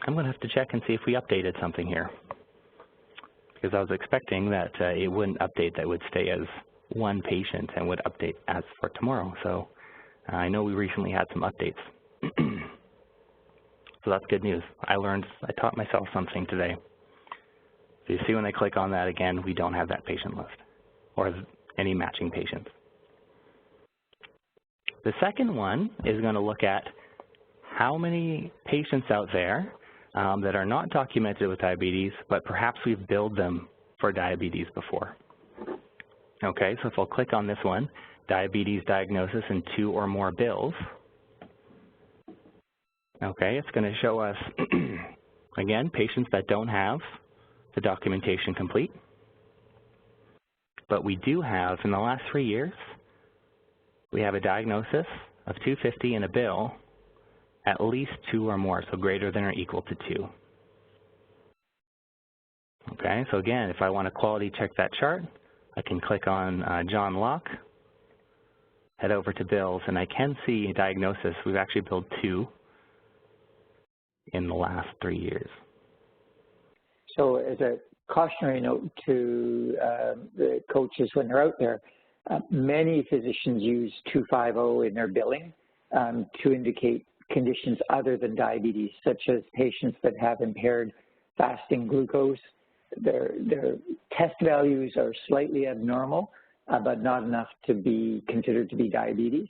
[SPEAKER 2] I'm going to have to check and see if we updated something here, because I was expecting that it wouldn't update, that it would stay as one patient and would update as for tomorrow. So I know we recently had some updates. So that's good news. I taught myself something today. So you see when I click on that again, we don't have that patient list or any matching patients. The second one is going to look at how many patients out there that are not documented with diabetes, but perhaps we've billed them for diabetes before. Okay, so if I'll click on this one, diabetes diagnosis and 2 or more bills. Okay, it's going to show us, again, patients that don't have the documentation complete. But we do have, in the last 3 years, we have a diagnosis of 250 and a bill, at least 2 or more, so greater than or equal to 2. Okay, so again, if I want to quality check that chart, I can click on John Locke, head over to bills, and I can see a diagnosis. We've actually billed 2 in the last 3 years.
[SPEAKER 11] So as a cautionary note to the coaches when they're out there, many physicians use 250 in their billing to indicate conditions other than diabetes, such as patients that have impaired fasting glucose. Their test values are slightly abnormal, but not enough to be considered to be diabetes.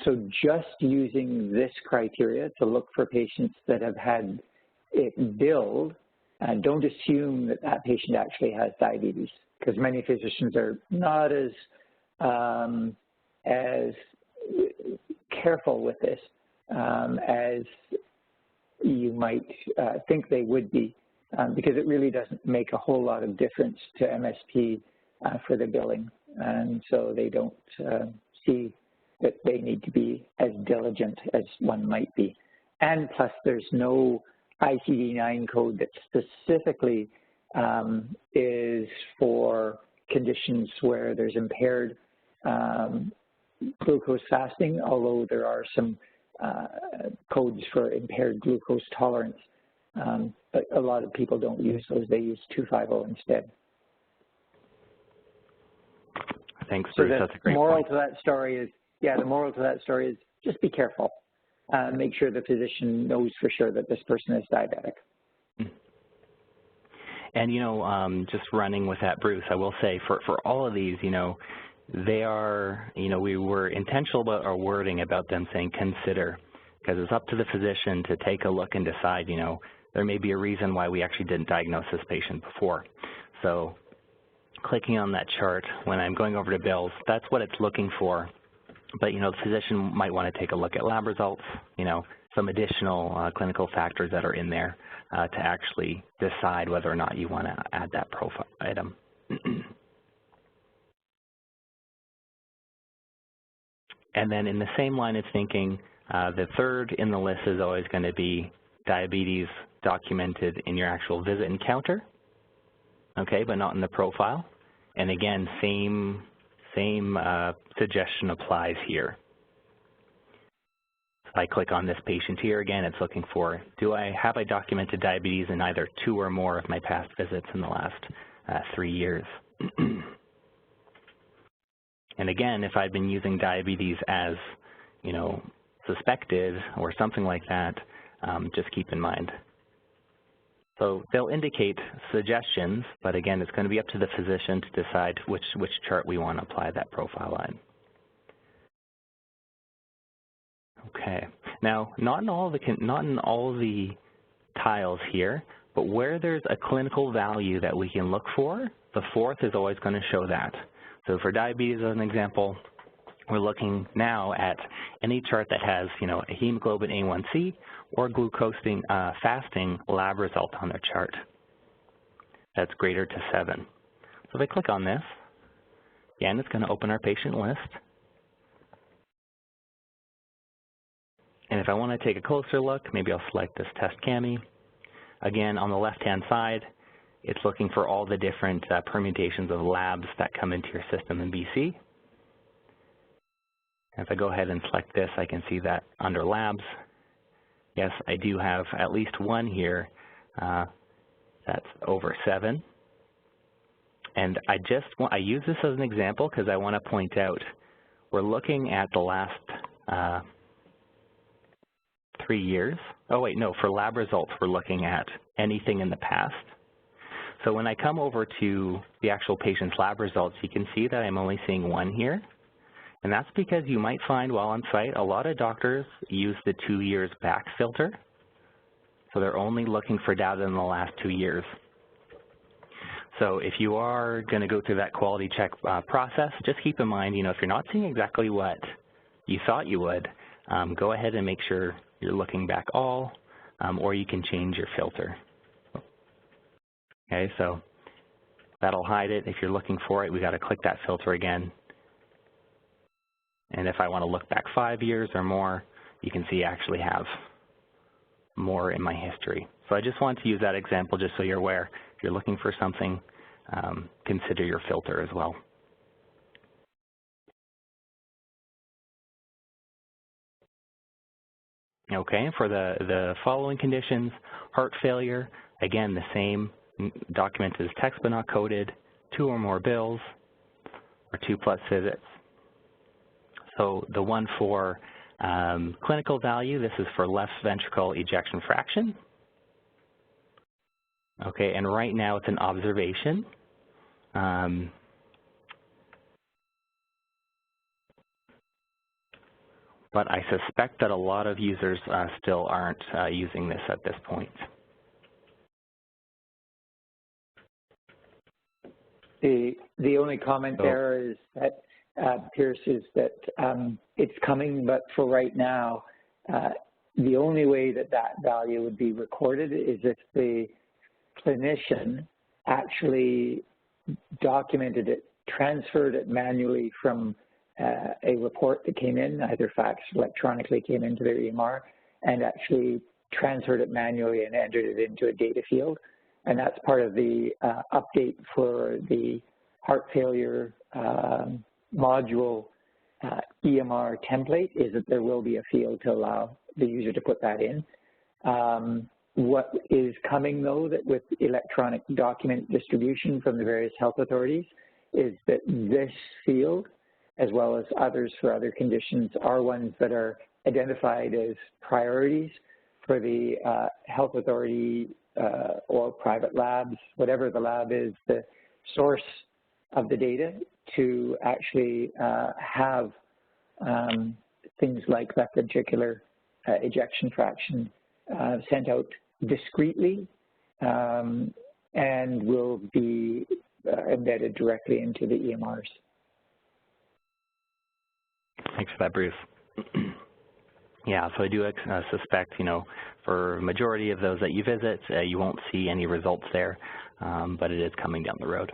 [SPEAKER 11] So just using this criteria to look for patients that have had it billed, don't assume that that patient actually has diabetes, because many physicians are not as careful with this as you might think they would be, because it really doesn't make a whole lot of difference to MSP for the billing, and so they don't see that they need to be as diligent as one might be. And plus, there's no ICD-9 code that specifically is for conditions where there's impaired glucose fasting, although there are some codes for impaired glucose tolerance. But a lot of people don't use those. They use 250 instead.
[SPEAKER 2] Thanks, Bruce.
[SPEAKER 11] So
[SPEAKER 2] that's a great
[SPEAKER 11] moral
[SPEAKER 2] point.
[SPEAKER 11] to that story is, the moral to that story is just be careful. Make sure the physician knows for sure that this person is diabetic.
[SPEAKER 2] And, you know, just running with that, Bruce, I will say for all of these, you know, they are, you know, we were intentional about our wording about them saying consider, because it's up to the physician to take a look and decide, you know, there may be a reason why we actually didn't diagnose this patient before. So clicking on that chart, when I'm going over to bills, that's what it's looking for. But, you know, the physician might want to take a look at lab results, you know, some additional clinical factors that are in there to actually decide whether or not you want to add that profile item. And then in the same line of thinking, the third in the list is always going to be diabetes documented in your actual visit encounter, okay, but not in the profile. And again, same suggestion applies here. If I click on this patient here, again, it's looking for, have I documented diabetes in either 2 or more of my past visits in the last 3 years? And again, if I've been using diabetes as, you know, suspected or something like that, just keep in mind. So they'll indicate suggestions, but again, it's going to be up to the physician to decide which chart we want to apply that profile on. Okay. Now, not in all the tiles here, but where there's a clinical value that we can look for, the fourth is always going to show that. So for diabetes, as an example, we're looking now at any chart that has, you know, a hemoglobin A1C or glucose fasting lab result on their chart that's greater to 7. So if I click on this, again, it's going to open our patient list. And if I want to take a closer look, maybe I'll select this test CAMI. Again, on the left-hand side, it's looking for all the different permutations of labs that come into your system in BC. If I go ahead and select this, I can see that under labs, yes, I do have at least one here that's over 7. And I use this as an example because I want to point out we're looking at the last 3 years. Oh wait, no, for lab results we're looking at anything in the past. So when I come over to the actual patient's lab results, you can see that I'm only seeing 1 here. And that's because you might find while on site, a lot of doctors use the 2 years back filter. So they're only looking for data in the last 2 years. So if you are going to go through that quality check process, just keep in mind, you know, if you're not seeing exactly what you thought you would, go ahead and make sure you're looking back all, or you can change your filter. Okay, so that'll hide it. If you're looking for it, we got to click that filter again. And if I want to look back 5 years or more, you can see I actually have more in my history. So I just wanted to use that example just so you're aware. If you're looking for something, consider your filter as well. Okay, for the following conditions, heart failure, again, the same, documented as text but not coded, 2 or more bills, or 2+ visits. So the one for clinical value, this is for left ventricle ejection fraction. Okay, and right now it's an observation. But I suspect that a lot of users still aren't using this at this point.
[SPEAKER 11] The only comment there is that, Pierce, is that it's coming, but for right now, the only way that that value would be recorded is if the clinician actually documented it, transferred it manually from a report that came in, either fax electronically came into their EMR, and actually transferred it manually and entered it into a data field. And that's part of the update for the heart failure module EMR template, is that there will be a field to allow the user to put that in. What is coming, though, that with electronic document distribution from the various health authorities, is that this field, as well as others for other conditions, are ones that are identified as priorities for the health authority or private labs, whatever the lab is, the source of the data, to actually have things like left ventricular ejection fraction sent out discreetly and will be embedded directly into the EMRs.
[SPEAKER 2] Thanks for that, Bruce. Yeah, so I do suspect, you know, for a majority of those that you visit, you won't see any results there, but it is coming down the road.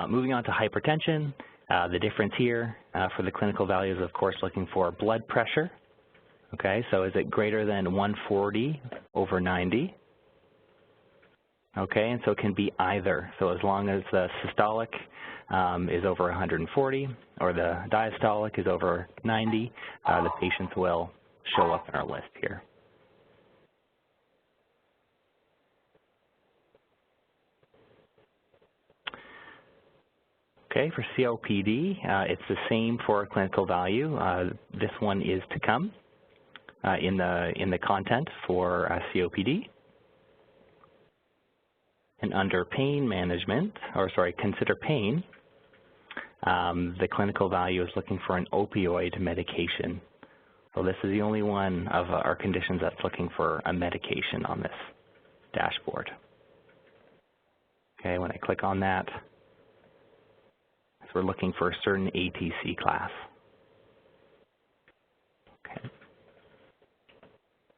[SPEAKER 2] Moving on to hypertension, The difference here for the clinical value is, of course, looking for blood pressure. Okay, so is it greater than 140/90? Okay, and so it can be either. So as long as the systolic is over 140 or the diastolic is over 90, the patients will show up in our list here. Okay, for COPD, it's the same for clinical value. This one is to come in the content for COPD. And under pain management, or sorry, consider pain, the clinical value is looking for an opioid medication. So this is the only one of our conditions that's looking for a medication on this dashboard. Okay, when I click on that, so we're looking for a certain ATC class. Okay.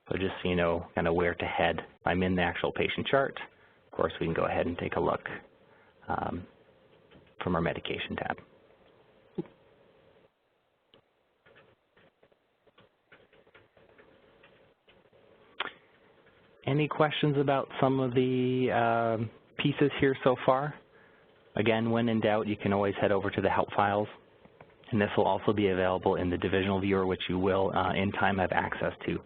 [SPEAKER 2] So just so you know kind of where to head, I'm in the actual patient chart. Of course, we can go ahead and take a look from our medication tab. Any questions about some of the pieces here so far? Again, when in doubt, you can always head over to the help files, and this will also be available in the divisional viewer, which you will in time have access to.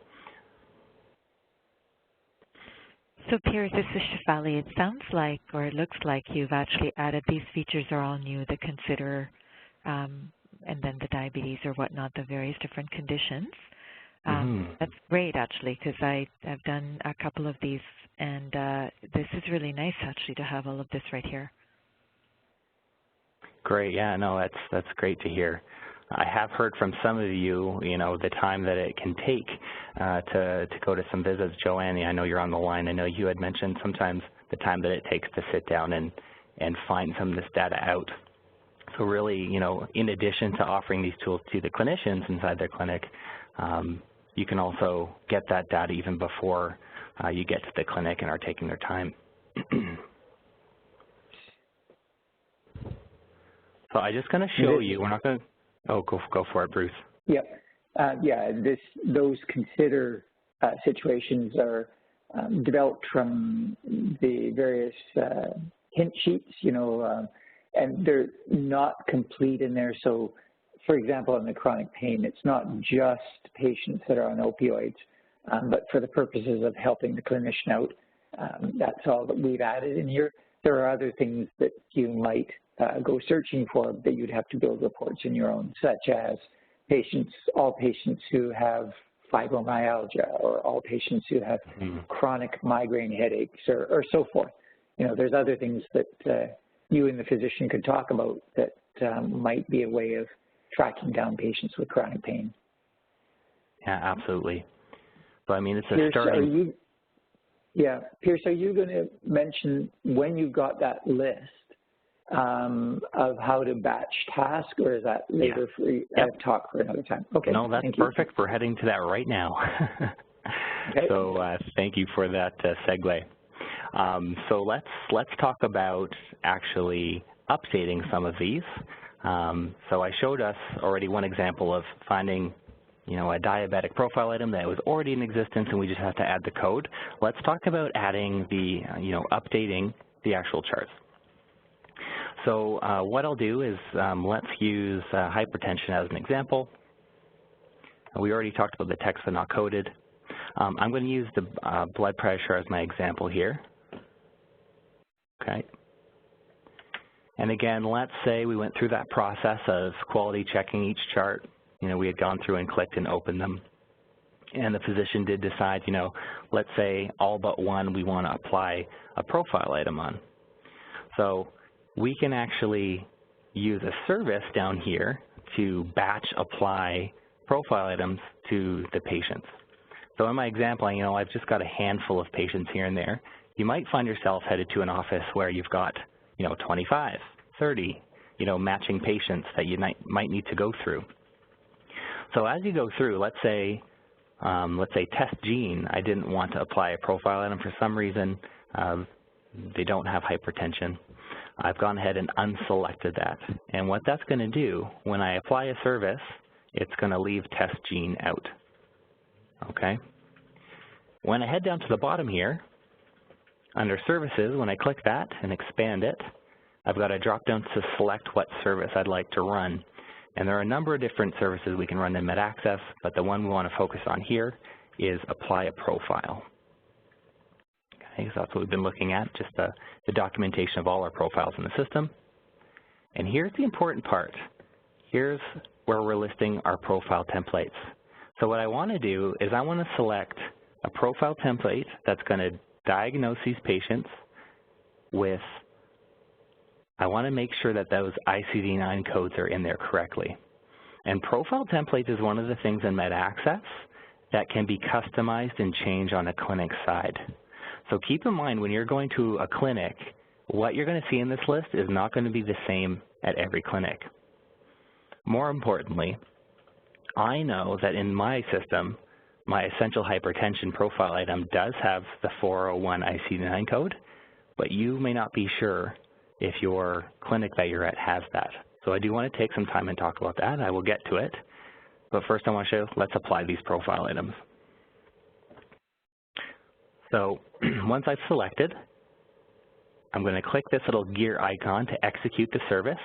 [SPEAKER 4] So Piers, this is Shefali. It sounds like, or it looks like you've actually added these features are all new, the consider, and then the diabetes or whatnot, the various different conditions. That's great, actually, because I've done a couple of these, and this is really nice, actually, to have all of this right here.
[SPEAKER 2] Great, yeah, no, that's great to hear. I have heard from some of you, the time that it can take to go to some visits. Joanne, I know you're on the line. I know you had mentioned sometimes the time that it takes to sit down and find some of this data out. So really, in addition to offering these tools to the clinicians inside their clinic, you can also get that data even before you get to the clinic and are taking their time. So I'm just going to show you. We're not going to. Oh, go for it, Bruce.
[SPEAKER 11] Yep. Those consider situations are developed from the various hint sheets, and they're not complete in there. So, for example, in the chronic pain, it's not just patients that are on opioids, but for the purposes of helping the clinician out, that's all that we've added in here. There are other things that you might go searching for that you'd have to build reports in your own, such as all patients who have fibromyalgia or all patients who have chronic migraine headaches or so forth. There's other things that you and the physician could talk about that might be a way of tracking down patients with chronic pain.
[SPEAKER 2] Yeah, absolutely. So, I mean, it's a starting...
[SPEAKER 11] Pierce, are you going to mention when you got that list of how to batch task, or is that later for talk for another time? Okay.
[SPEAKER 2] No, that's perfect. We're heading to that right now. Okay. So thank you for that segue. So let's talk about actually updating some of these. So I showed us already one example of finding a diabetic profile item that was already in existence and we just have to add the code. Let's talk about adding the, updating the actual charts. So what I'll do is let's use hypertension as an example. We already talked about the text but not coded. I'm going to use the blood pressure as my example here. Okay. And again, let's say we went through that process of quality checking each chart. We had gone through and clicked and opened them. And the physician did decide, let's say all but one we want to apply a profile item on. So we can actually use a service down here to batch apply profile items to the patients. So in my example, I've just got a handful of patients here and there. You might find yourself headed to an office where you've got, 25, 30, matching patients that you might need to go through. So as you go through, let's say test gene, I didn't want to apply a profile item for some reason. They don't have hypertension. I've gone ahead and unselected that. And what that's going to do, when I apply a service, it's going to leave test gene out. Okay? When I head down to the bottom here, under services, when I click that and expand it, I've got a drop down to select what service I'd like to run. And there are a number of different services we can run in MedAccess, but the one we want to focus on here is apply a profile. Okay, so that's what we've been looking at, just the documentation of all our profiles in the system. And here's the important part. Here's where we're listing our profile templates. So what I want to do is I want to select a profile template that's going to diagnose these patients with, I want to make sure that those ICD-9 codes are in there correctly. And profile template is one of the things in MedAccess that can be customized and changed on a clinic side. So keep in mind when you're going to a clinic, what you're going to see in this list is not going to be the same at every clinic. More importantly, I know that in my system, my essential hypertension profile item does have the 401 ICD-9 code, but you may not be sure if your clinic that you're at has that. So I do want to take some time and talk about that. I will get to it. But first I want to show, let's apply these profile items. So once I've selected, I'm going to click this little gear icon to execute the service.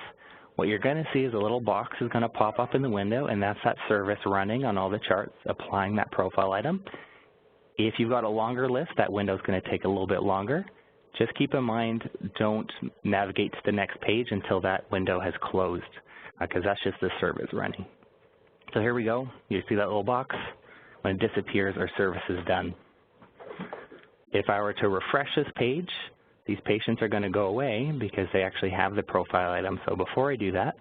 [SPEAKER 2] What you're going to see is a little box is going to pop up in the window, and that's that service running on all the charts, applying that profile item. If you've got a longer list, that window is going to take a little bit longer. Just keep in mind, don't navigate to the next page until that window has closed, because that's just the service running. So here we go. You see that little box? When it disappears, our service is done. If I were to refresh this page, these patients are going to go away because they actually have the profile item. So before I do that,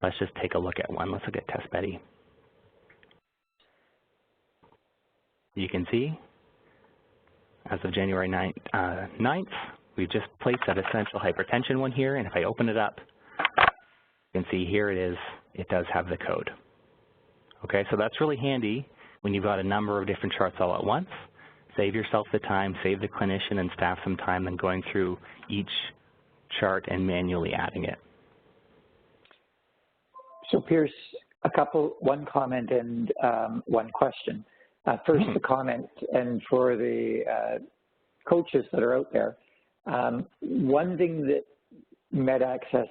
[SPEAKER 2] let's just take a look at one. Let's look at Test Betty. You can see, as of January 9th, we've just placed that essential hypertension one here. And if I open it up, you can see here it is. It does have the code. Okay, so that's really handy when you've got a number of different charts all at once. Save yourself the time, save the clinician and staff some time than going through each chart and manually adding it.
[SPEAKER 11] So Pierce, one comment and one question. First, the comment, and for the coaches that are out there, one thing that MedAccess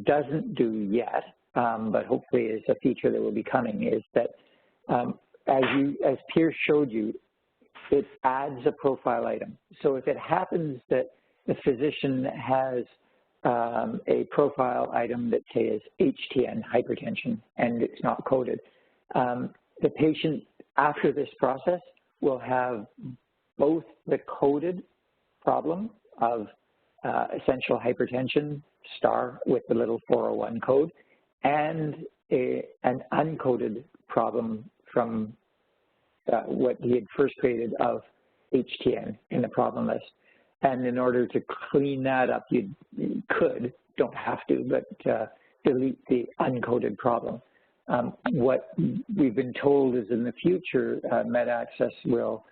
[SPEAKER 11] doesn't do yet, but hopefully is a feature that will be coming, is that as Pierce showed you, it adds a profile item. So if it happens that the physician has a profile item that says HTN, hypertension, and it's not coded, the patient, after this process, will have both the coded problem of essential hypertension, star with the little 401 code, and an uncoded problem from what he had first created of HTN in the problem list. And in order to clean that up, you could, don't have to, but delete the uncoded problem. What we've been told is in the future, MedAccess will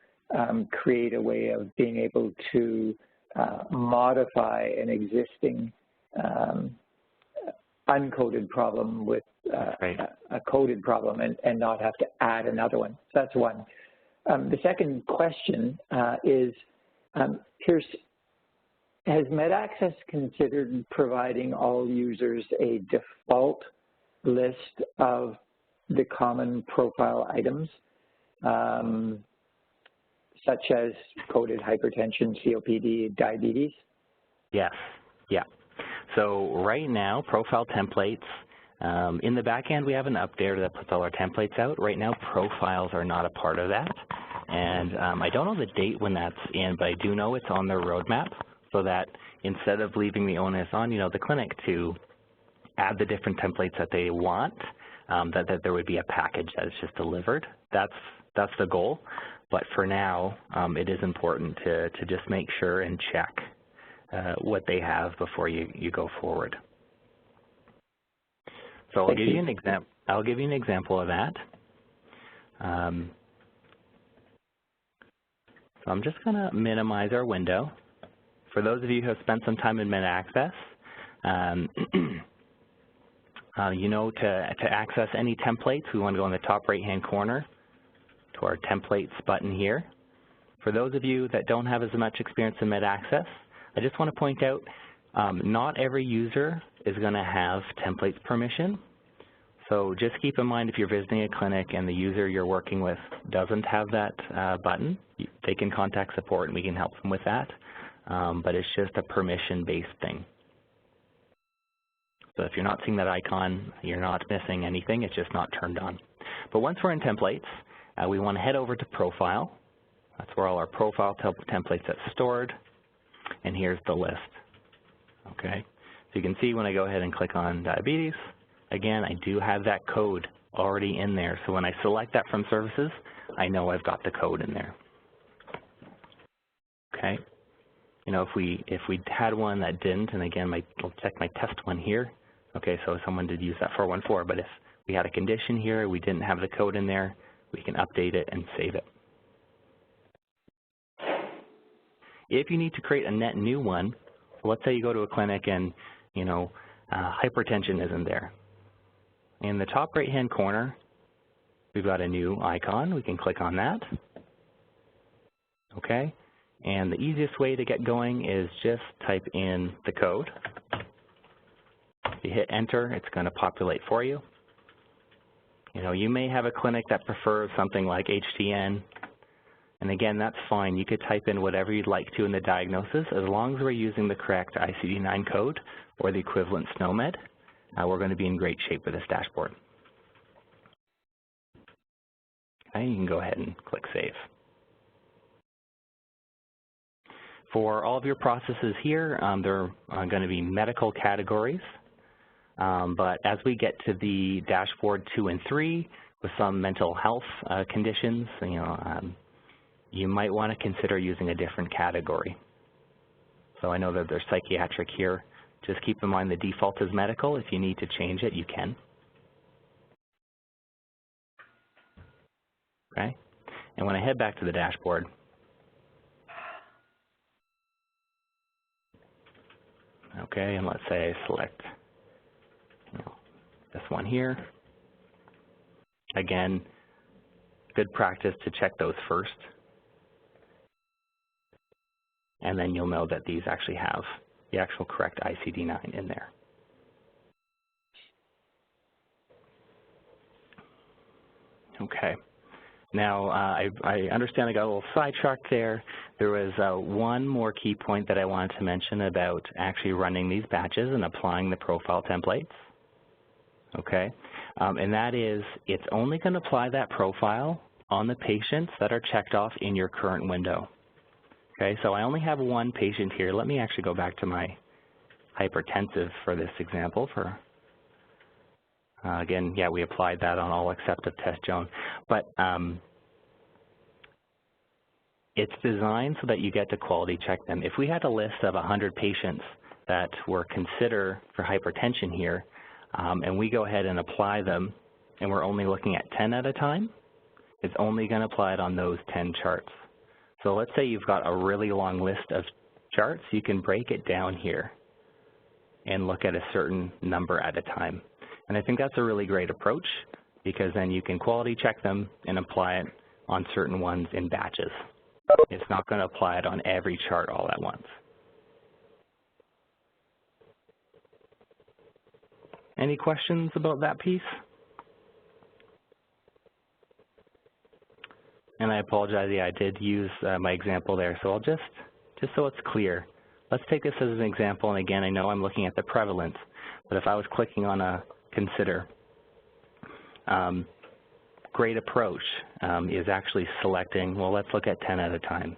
[SPEAKER 11] create a way of being able to modify an existing uncoded problem with a coded problem and not have to add another one. So that's one. The second question is, Pierce, has MedAccess considered providing all users a default list of the common profile items, such as coded hypertension, COPD, diabetes?
[SPEAKER 2] Yes, yeah. So right now, profile templates, in the back end, we have an updater that puts all our templates out. Right now, profiles are not a part of that. And I don't know the date when that's in, but I do know it's on their roadmap, so that instead of leaving the onus on, the clinic to add the different templates that they want, that there would be a package that is just delivered. That's the goal. But for now, it is important to just make sure and check what they have before you go forward. So I'll give you an example. I'll give you an example of that. So I'm just going to minimize our window. For those of you who have spent some time in MedAccess, You know, to access any templates, we want to go in the top right-hand corner to our templates button here. For those of you that don't have as much experience in MedAccess, I just want to point out not every user is going to have templates permission. So just keep in mind if you're visiting a clinic and the user you're working with doesn't have that button, they can contact support and we can help them with that. But it's just a permission-based thing. So if you're not seeing that icon, you're not missing anything, it's just not turned on. But once we're in templates, we want to head over to Profile. That's where all our profile templates are stored, and here's the list. Okay, so you can see when I go ahead and click on diabetes, again, I do have that code already in there. So when I select that from services, I know I've got the code in there. Okay, you know, if we had one that didn't, and again, I'll check my test one here. Okay, so someone did use that 414, but if we had a condition here, we didn't have the code in there, we can update it and save it. If you need to create a net new one, let's say you go to a clinic and, you know, hypertension isn't there. In the top right-hand corner, we've got a new icon. We can click on that. Okay, and the easiest way to get going is just type in the code. If you hit enter, it's going to populate for you. You know, you may have a clinic that prefers something like HTN, and again, that's fine. You could type in whatever you'd like to in the diagnosis, as long as we're using the correct ICD-9 code or the equivalent SNOMED, we're going to be in great shape with this dashboard. Okay, you can go ahead and click Save. For all of your processes here, they're going to be medical categories. But as we get to the dashboard 2 and 3 with some mental health conditions, you know, you might want to consider using a different category. So I know that there's psychiatric here. Just keep in mind the default is medical. If you need to change it, you can. Okay, and when I head back to the dashboard, okay, and let's say I select, you know, this one here. Again, good practice to check those first. And then you'll know that these actually have the actual correct ICD-9 in there. Okay. Now, I understand I got a little sidetracked there. There was one more key point that I wanted to mention about actually running these batches and applying the profile templates. Okay, and that is it's only going to apply that profile on the patients that are checked off in your current window. Okay, so I only have one patient here. Let me actually go back to my hypertensive for this example. For again, yeah, we applied that on all except of test Joan. But it's designed so that you get to quality check them. If we had a list of 100 patients that were considered for hypertension here, and we go ahead and apply them, and we're only looking at 10 at a time, it's only going to apply it on those 10 charts. So let's say you've got a really long list of charts, you can break it down here and look at a certain number at a time. And I think that's a really great approach because then you can quality check them and apply it on certain ones in batches. It's not going to apply it on every chart all at once. Any questions about that piece? And I apologize, yeah, I did use my example there, so I'll just so it's clear, let's take this as an example, and again, I know I'm looking at the prevalence, but if I was clicking on a consider, great approach is actually selecting, well, let's look at 10 at a time.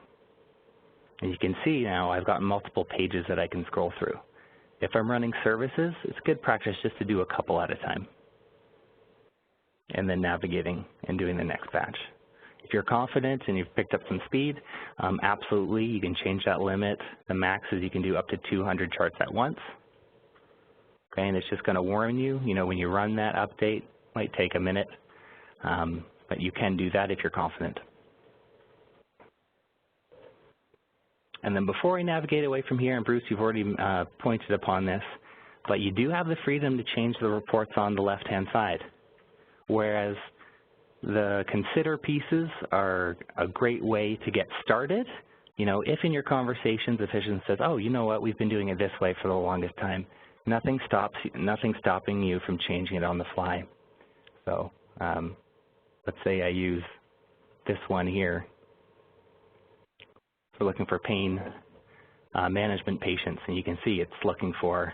[SPEAKER 2] And you can see now I've got multiple pages that I can scroll through. If I'm running services, it's good practice just to do a couple at a time and then navigating and doing the next batch. If you're confident and you've picked up some speed, absolutely, you can change that limit. The max is you can do up to 200 charts at once. Okay, and it's just going to warn you, you know, when you run that update, it might take a minute, but you can do that if you're confident. And then before I navigate away from here, and Bruce, you've already pointed upon this, but you do have the freedom to change the reports on the left-hand side, whereas the consider pieces are a great way to get started. You know, if in your conversations a physician says, oh, you know what, we've been doing it this way for the longest time, nothing's stopping you from changing it on the fly. So let's say I use this one here. We're looking for pain management patients, and you can see it's looking for,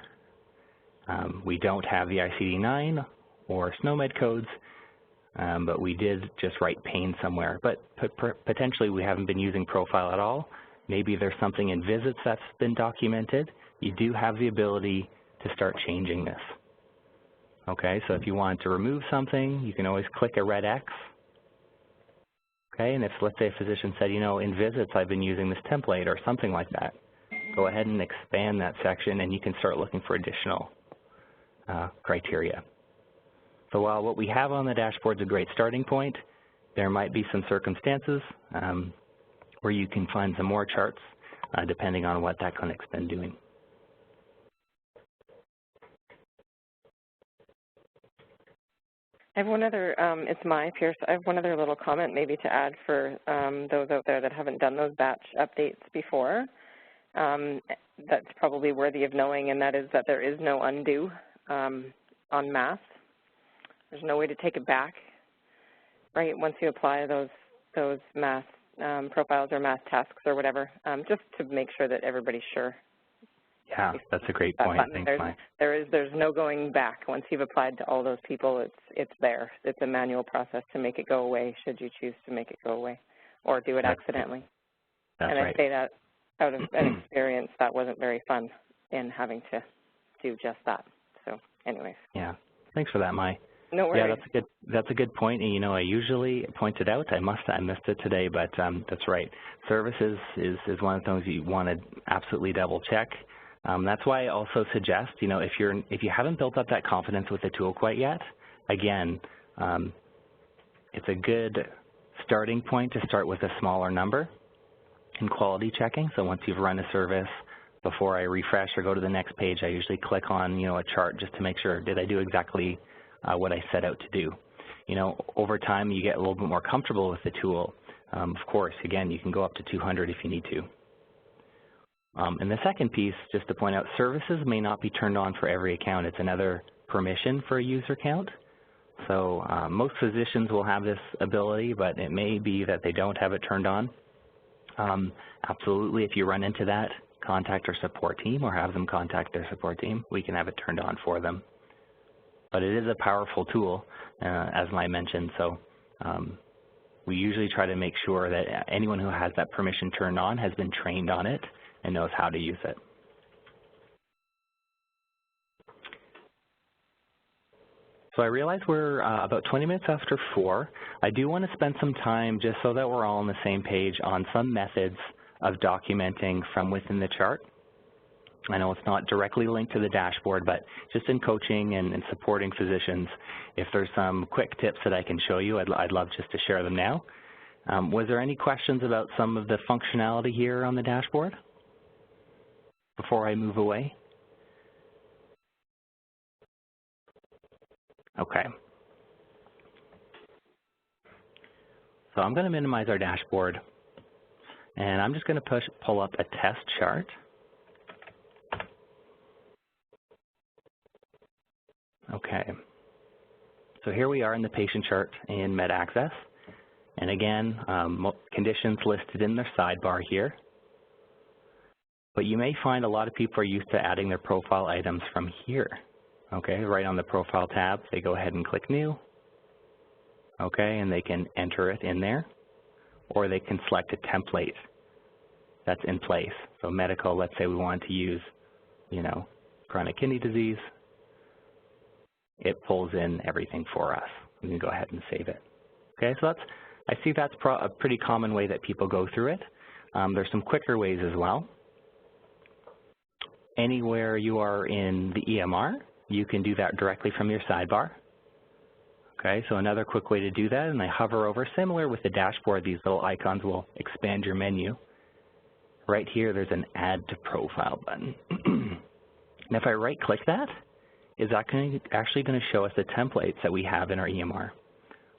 [SPEAKER 2] we don't have the ICD-9 or SNOMED codes, but we did just write pain somewhere. But potentially we haven't been using profile at all. Maybe there's something in visits that's been documented. You do have the ability to start changing this. Okay, so if you want to remove something, you can always click a red X. Okay, and if, let's say, a physician said, you know, in visits I've been using this template or something like that, go ahead and expand that section and you can start looking for additional criteria. So while what we have on the dashboard is a great starting point, there might be some circumstances where you can find some more charts depending on what that clinic's been doing.
[SPEAKER 10] I have one other, it's Mai Pierce. I have one other little comment maybe to add for those out there that haven't done those batch updates before. That's probably worthy of knowing, and that is that there is no undo on math. There's no way to take it back, right, once you apply those math profiles or math tasks or whatever, just to make sure that everybody's sure.
[SPEAKER 2] Yeah, that's a great point. Thanks, Mike.
[SPEAKER 10] There's no going back. Once you've applied to all those people, it's there. It's a manual process to make it go away should you choose to make it go away or do it accidentally.
[SPEAKER 2] That's
[SPEAKER 10] and
[SPEAKER 2] right.
[SPEAKER 10] I say that out of an experience that wasn't very fun in having to do just that. So anyways.
[SPEAKER 2] Yeah, thanks for that, Mai.
[SPEAKER 10] No worries.
[SPEAKER 2] Yeah, that's a good point. And, you know, I usually point it out. I missed it today, but that's right. Services is one of the things you want to absolutely double check. That's why I also suggest, you know, if you haven't built up that confidence with the tool quite yet, again, it's a good starting point to start with a smaller number in quality checking. So once you've run a service, before I refresh or go to the next page, I usually click on, you know, a chart just to make sure, did I do exactly what I set out to do? You know, over time you get a little bit more comfortable with the tool. Of course, again, you can go up to 200 if you need to. And the second piece, just to point out, services may not be turned on for every account. It's another permission for a user account. So most physicians will have this ability, but it may be that they don't have it turned on. Absolutely, if you run into that, contact our support team or have them contact their support team. We can have it turned on for them. But it is a powerful tool, as I mentioned, so we usually try to make sure that anyone who has that permission turned on has been trained on it and knows how to use it. So I realize we're about 20 minutes after 4. I do want to spend some time, just so that we're all on the same page, on some methods of documenting from within the chart. I know it's not directly linked to the dashboard, but just in coaching and supporting physicians, if there's some quick tips that I can show you, I'd love just to share them now. Was there any questions about some of the functionality here on the dashboard before I move away? Okay. So I'm going to minimize our dashboard, and I'm just going to pull up a test chart. Okay. So here we are in the patient chart in MedAccess. And again, conditions listed in their sidebar here. But you may find a lot of people are used to adding their profile items from here. Okay, right on the profile tab, they go ahead and click new. Okay, and they can enter it in there. Or they can select a template that's in place. So medical, let's say we want to use, you know, chronic kidney disease. It pulls in everything for us. We can go ahead and save it. Okay, so I see that's a pretty common way that people go through it. There's some quicker ways as well. Anywhere you are in the EMR, you can do that directly from your sidebar. Okay, so another quick way to do that, and I hover over, similar with the dashboard, these little icons will expand your menu. Right here, there's an Add to Profile button. And if I right-click that, it's actually going to show us the templates that we have in our EMR.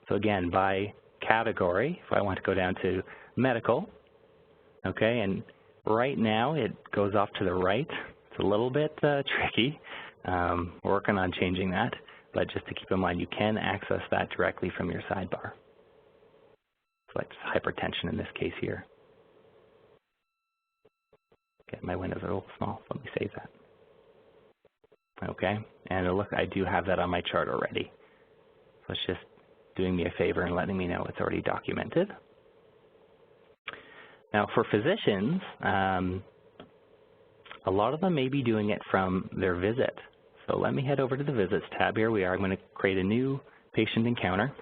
[SPEAKER 2] So again, by category, if I want to go down to medical, okay, and right now it goes off to the right. It's a little bit tricky. We're working on changing that, but just to keep in mind, you can access that directly from your sidebar. So that's hypertension in this case here. Okay, my windows are a little small. Let me save that. Okay, and look, I do have that on my chart already. So it's just doing me a favor and letting me know it's already documented. Now for physicians, a lot of them may be doing it from their visit. So let me head over to the Visits tab. Here we are. I'm going to create a new patient encounter.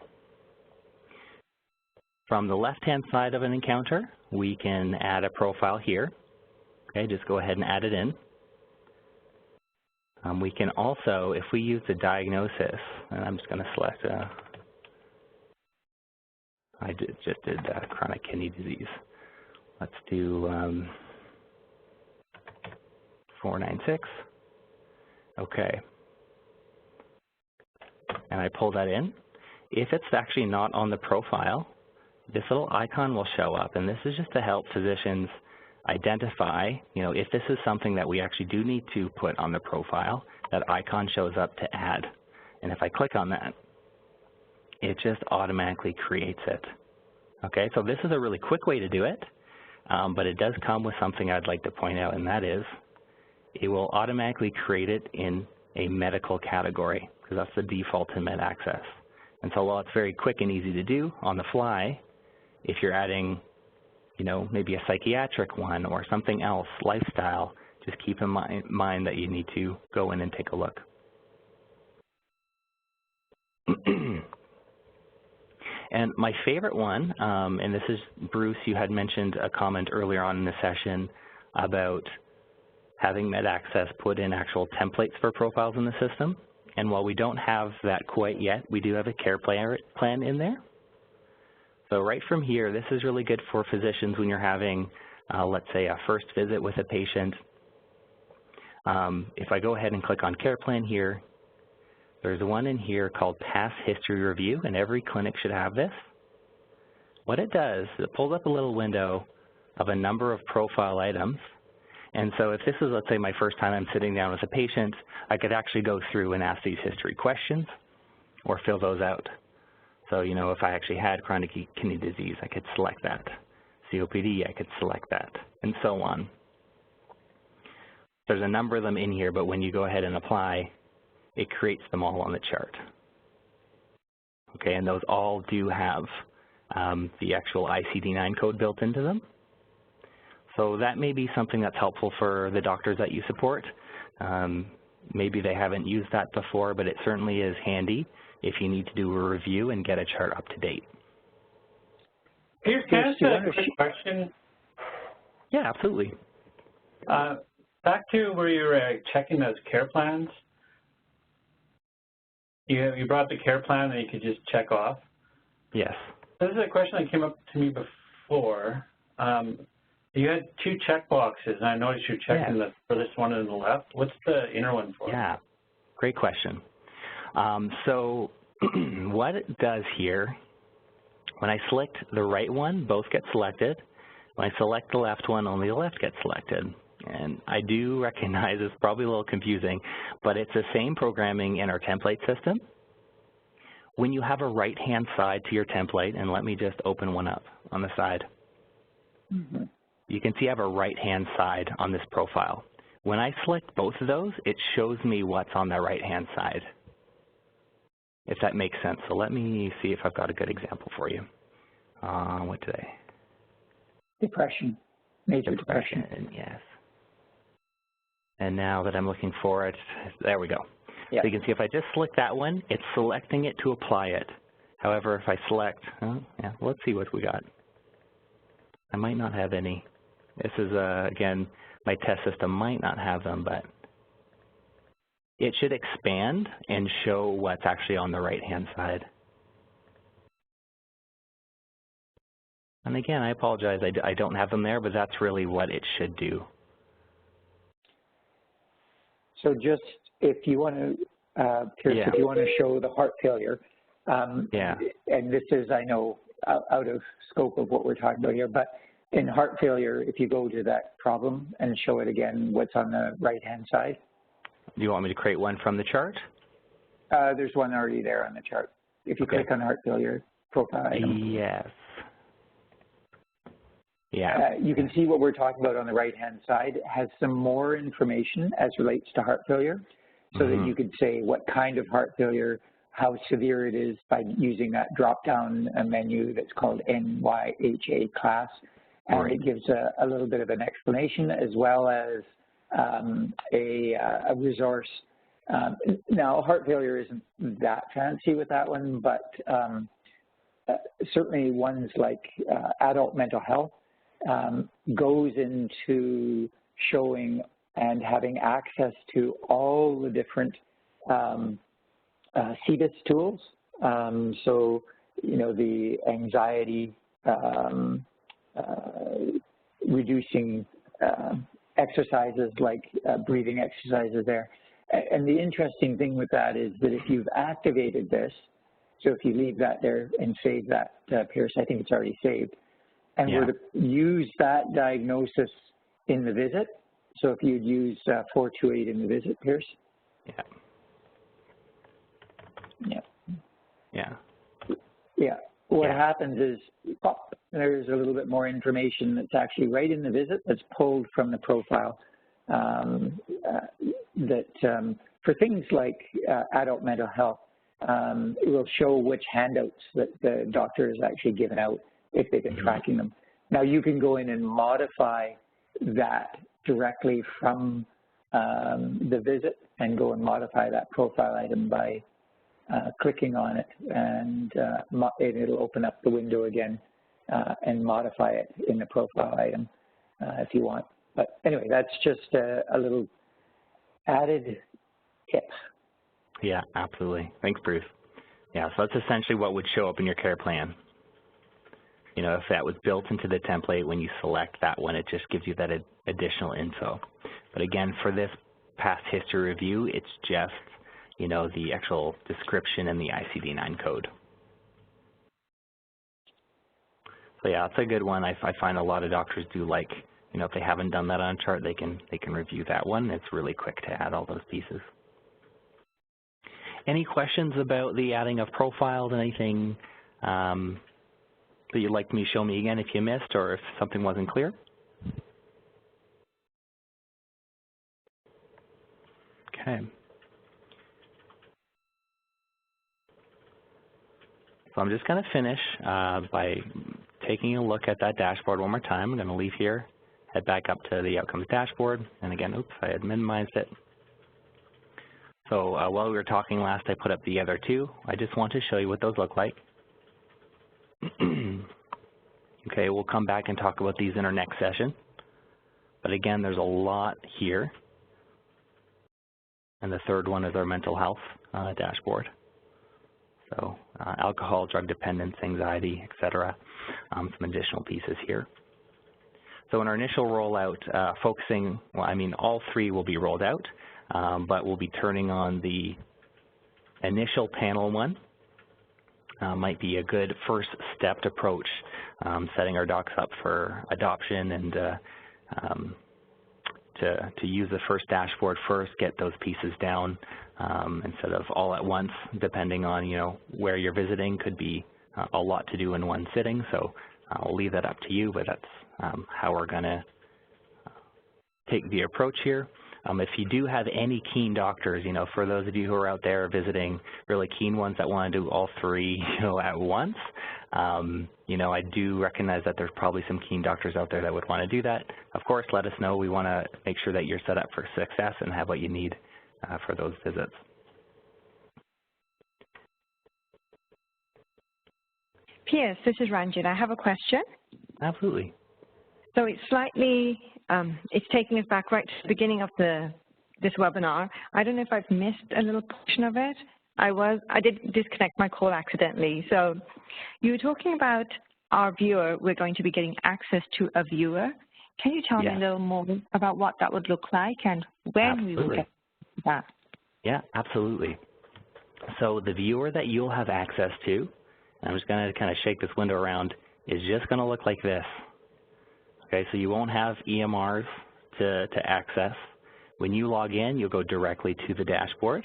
[SPEAKER 2] From the left-hand side of an encounter, we can add a profile here. Okay, just go ahead and add it in. We can also, if we use the diagnosis, and I'm just going to select, I just did chronic kidney disease. Let's do 496. Okay. And I pull that in. If it's actually not on the profile, this little icon will show up, and this is just to help physicians identify, if this is something that we actually do need to put on the profile, that icon shows up to add. And if I click on that, it just automatically creates it. Okay, so this is a really quick way to do it, but it does come with something I'd like to point out, and that is it will automatically create it in a medical category, because that's the default in MedAccess. And so while it's very quick and easy to do on the fly, if you're adding maybe a psychiatric one or something else, lifestyle, just keep in mind that you need to go in and take a look. And my favorite one, and this is Bruce, you had mentioned a comment earlier on in the session about having MedAccess put in actual templates for profiles in the system. And while we don't have that quite yet, we do have a care plan in there. So right from here, this is really good for physicians when you're having, let's say, a first visit with a patient. If I go ahead and click on Care Plan here, there's one in here called Past History Review, and every clinic should have this. What it does, it pulls up a little window of a number of profile items. And so if this is, let's say, my first time I'm sitting down with a patient, I could actually go through and ask these history questions or fill those out. So, if I actually had chronic kidney disease, I could select that. COPD, I could select that, and so on. There's a number of them in here, but when you go ahead and apply, it creates them all on the chart. Okay, and those all do have the actual ICD-9 code built into them. So that may be something that's helpful for the doctors that you support. Maybe they haven't used that before, but it certainly is handy if you need to do a review and get a chart up to date.
[SPEAKER 9] Here's can I ask a quick question?
[SPEAKER 2] Yeah, absolutely.
[SPEAKER 9] Back to where you were checking those care plans. You brought the care plan that you could just check off?
[SPEAKER 2] Yes.
[SPEAKER 9] This is a question that came up to me before. You had two check boxes, and I noticed you're checking the furthest one on the left. What's the inner one for?
[SPEAKER 2] Yeah, great question. So what it does here, when I select the right one, both get selected. When I select the left one, only the left gets selected. And I do recognize it's probably a little confusing, but it's the same programming in our template system. When you have a right-hand side to your template, and let me just open one up on the side. Mm-hmm. You can see I have a right-hand side on this profile. When I select both of those, it shows me what's on the right-hand side, if that makes sense. So let me see if I've got a good example for you. What today?
[SPEAKER 11] Depression, major depression.
[SPEAKER 2] Yes. And now that I'm looking for it, there we go. Yep. So you can see if I just select that one, it's selecting it to apply it. However, if I select, let's see what we got. I might not have any. This is, again, my test system might not have them, but it should expand and show what's actually on the right-hand side. And again, I apologize, I don't have them there, but that's really what it should do.
[SPEAKER 11] So just if you want to, Pierce, if you want to show the heart failure, and this is, I know, out of scope of what we're talking about here, but in heart failure, if you go to that problem and show it again, what's on the right-hand side.
[SPEAKER 2] Do you want me to create one from the chart?
[SPEAKER 11] There's one already there on the chart. If you click on heart failure profile item.
[SPEAKER 2] Yes. Yeah.
[SPEAKER 11] You can see what we're talking about on the right-hand side. It has some more information as relates to heart failure, so that you could say what kind of heart failure, how severe it is by using that drop-down menu that's called NYHA class. And it gives a little bit of an explanation as well as a resource. Now, heart failure isn't that fancy with that one, but certainly ones like adult mental health goes into showing and having access to all the different CBITS tools. So, you know, the anxiety, reducing exercises like breathing exercises there. And the interesting thing with that is that if you've activated this, so if you leave that there and save that, Pierce, I think it's already saved, and were to use that diagnosis in the visit, so if you'd use 428 in the visit, Pierce? What happens is, there's a little bit more information that's actually right in the visit that's pulled from the profile for things like adult mental health, it will show which handouts that the doctor has actually given out if they've been tracking them. Now you can go in and modify that directly from the visit and go and modify that profile item by clicking on it, and it'll open up the window again and modify it in the profile item if you want. But anyway, that's just a little added tip.
[SPEAKER 2] Yeah, absolutely. Thanks, Bruce. Yeah, so that's essentially what would show up in your care plan. You know, if that was built into the template, when you select that one, it just gives you that additional info. But again, for this past history review, it's just, you know, the actual description and the ICD-9 code. So yeah, it's a good one. I find a lot of doctors do like, you know, if they haven't done that on a chart, they can review that one. It's really quick to add all those pieces. Any questions about the adding of profiles? Anything that you'd like me to show me again if you missed or if something wasn't clear? Okay. So I'm just going to finish by taking a look at that dashboard one more time. I'm going to leave here, head back up to the outcomes dashboard, and again, oops, I had minimized it. So while we were talking last, I put up the other two. I just want to show you what those look like. Okay, we'll come back and talk about these in our next session. But again, there's a lot here. And the third one is our mental health dashboard. So alcohol, drug dependence, anxiety, et cetera. Some additional pieces here. So in our initial rollout, focusing, well, I mean, all three will be rolled out, but we'll be turning on the initial panel one. Might be a good first stepped approach, setting our docs up for adoption and to use the first dashboard first, get those pieces down instead of all at once, depending on, you know, where you're visiting. Could be a lot to do in one sitting, so I'll leave that up to you, but that's how we're going to take the approach here. If you do have any keen doctors, you know, for those of you who are out there visiting, really keen ones that want to do all three, you know, at once, you know, I do recognize that there's probably some keen doctors out there that would want to do that. Of course, let us know. We want to make sure that you're set up for success and have what you need for those visits.
[SPEAKER 5] Pierce, this is Ranjit. I have a question.
[SPEAKER 2] Absolutely.
[SPEAKER 5] So it's slightly, it's taking us back right to the beginning of this webinar. I don't know if I've missed a little portion of it. I did disconnect my call accidentally. So you were talking about our viewer. We're going to be getting access to a viewer. Can you tell me a little more about what that would look like and when we will get? that.
[SPEAKER 2] Yeah, absolutely. So the viewer that you'll have access to, and I'm just going to kind of shake this window around, is just going to look like this. Okay, so you won't have EMRs to access. When you log in, you'll go directly to the dashboard.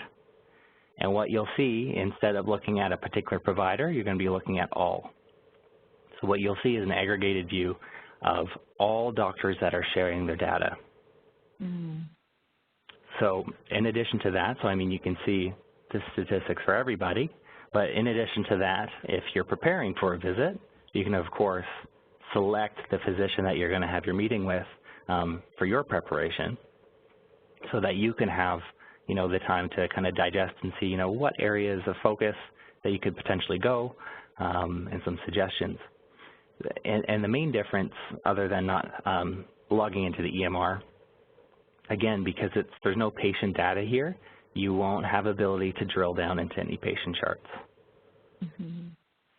[SPEAKER 2] And what you'll see, instead of looking at a particular provider, you're going to be looking at all. So what you'll see is an aggregated view of all doctors that are sharing their data.
[SPEAKER 5] Mm.
[SPEAKER 2] So in addition to that, so I mean, you can see the statistics for everybody, but in addition to that, if you're preparing for a visit, you can, of course, select the physician that you're going to have your meeting with for your preparation so that you can have, you know, the time to kind of digest and see, you know, what areas of focus that you could potentially go and some suggestions. And the main difference, other than not logging into the EMR, again, because there's no patient data here, you won't have ability to drill down into any patient charts.
[SPEAKER 5] Mm-hmm.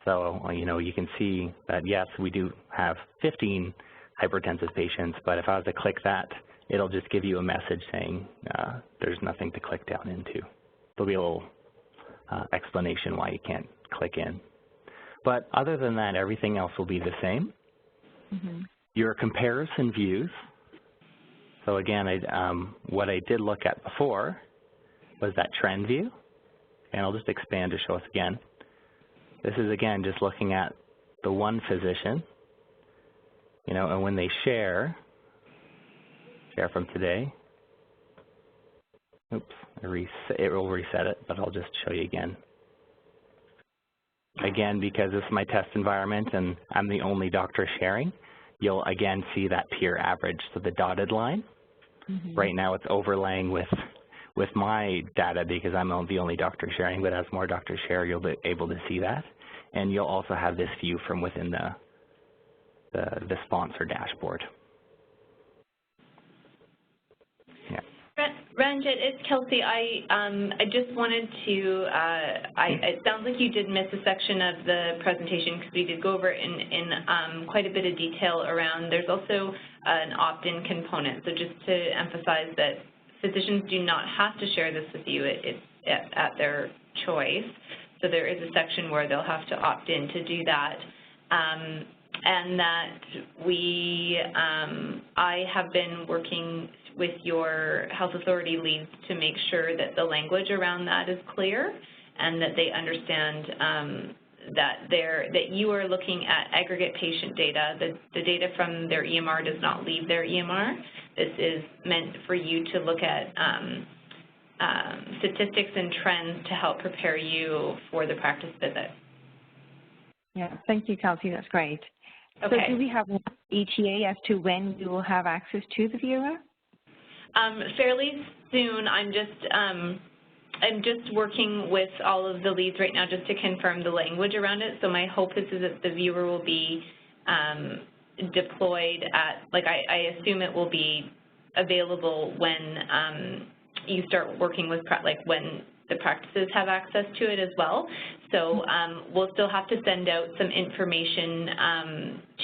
[SPEAKER 2] So, you know, you can see that, yes, we do have 15 hypertensive patients, but if I was to click that, it'll just give you a message saying there's nothing to click down into. There'll be a little explanation why you can't click in. But other than that, everything else will be the same.
[SPEAKER 5] Mm-hmm.
[SPEAKER 2] Your comparison views. So again, what I did look at before was that trend view. And I'll just expand to show us again. This is, again, just looking at the one physician, you know, and when they share from today. Oops, it will reset it, but I'll just show you again. Again, because this is my test environment and I'm the only doctor sharing, you'll again see that peer average, so the dotted line. Mm-hmm. Right now it's overlaying with my data because I'm the only doctor sharing, but as more doctors share, you'll be able to see that. And you'll also have this view from within the sponsor dashboard. Yeah.
[SPEAKER 1] Ranjit, it's Kelsey. I just wanted to, it sounds like you did miss a section of the presentation because we did go over it in quite a bit of detail around. There's also an opt-in component. So just to emphasize that physicians do not have to share this with you. It's at their choice. So there is a section where they'll have to opt in to do that. And that I have been working with your health authority leads to make sure that the language around that is clear and that they understand that you are looking at aggregate patient data. The data from their EMR does not leave their EMR. This is meant for you to look at statistics and trends to help prepare you for the practice visit.
[SPEAKER 5] Yeah, thank you, Kelsey. That's great.
[SPEAKER 1] Okay.
[SPEAKER 5] So do we have an ETA as to when we will have access to the viewer?
[SPEAKER 1] Fairly soon. I'm just working with all of the leads right now just to confirm the language around it. So my hope is that the viewer will be deployed at, like I assume it will be available when you start working with, when the practices have access to it as well. So we'll still have to send out some information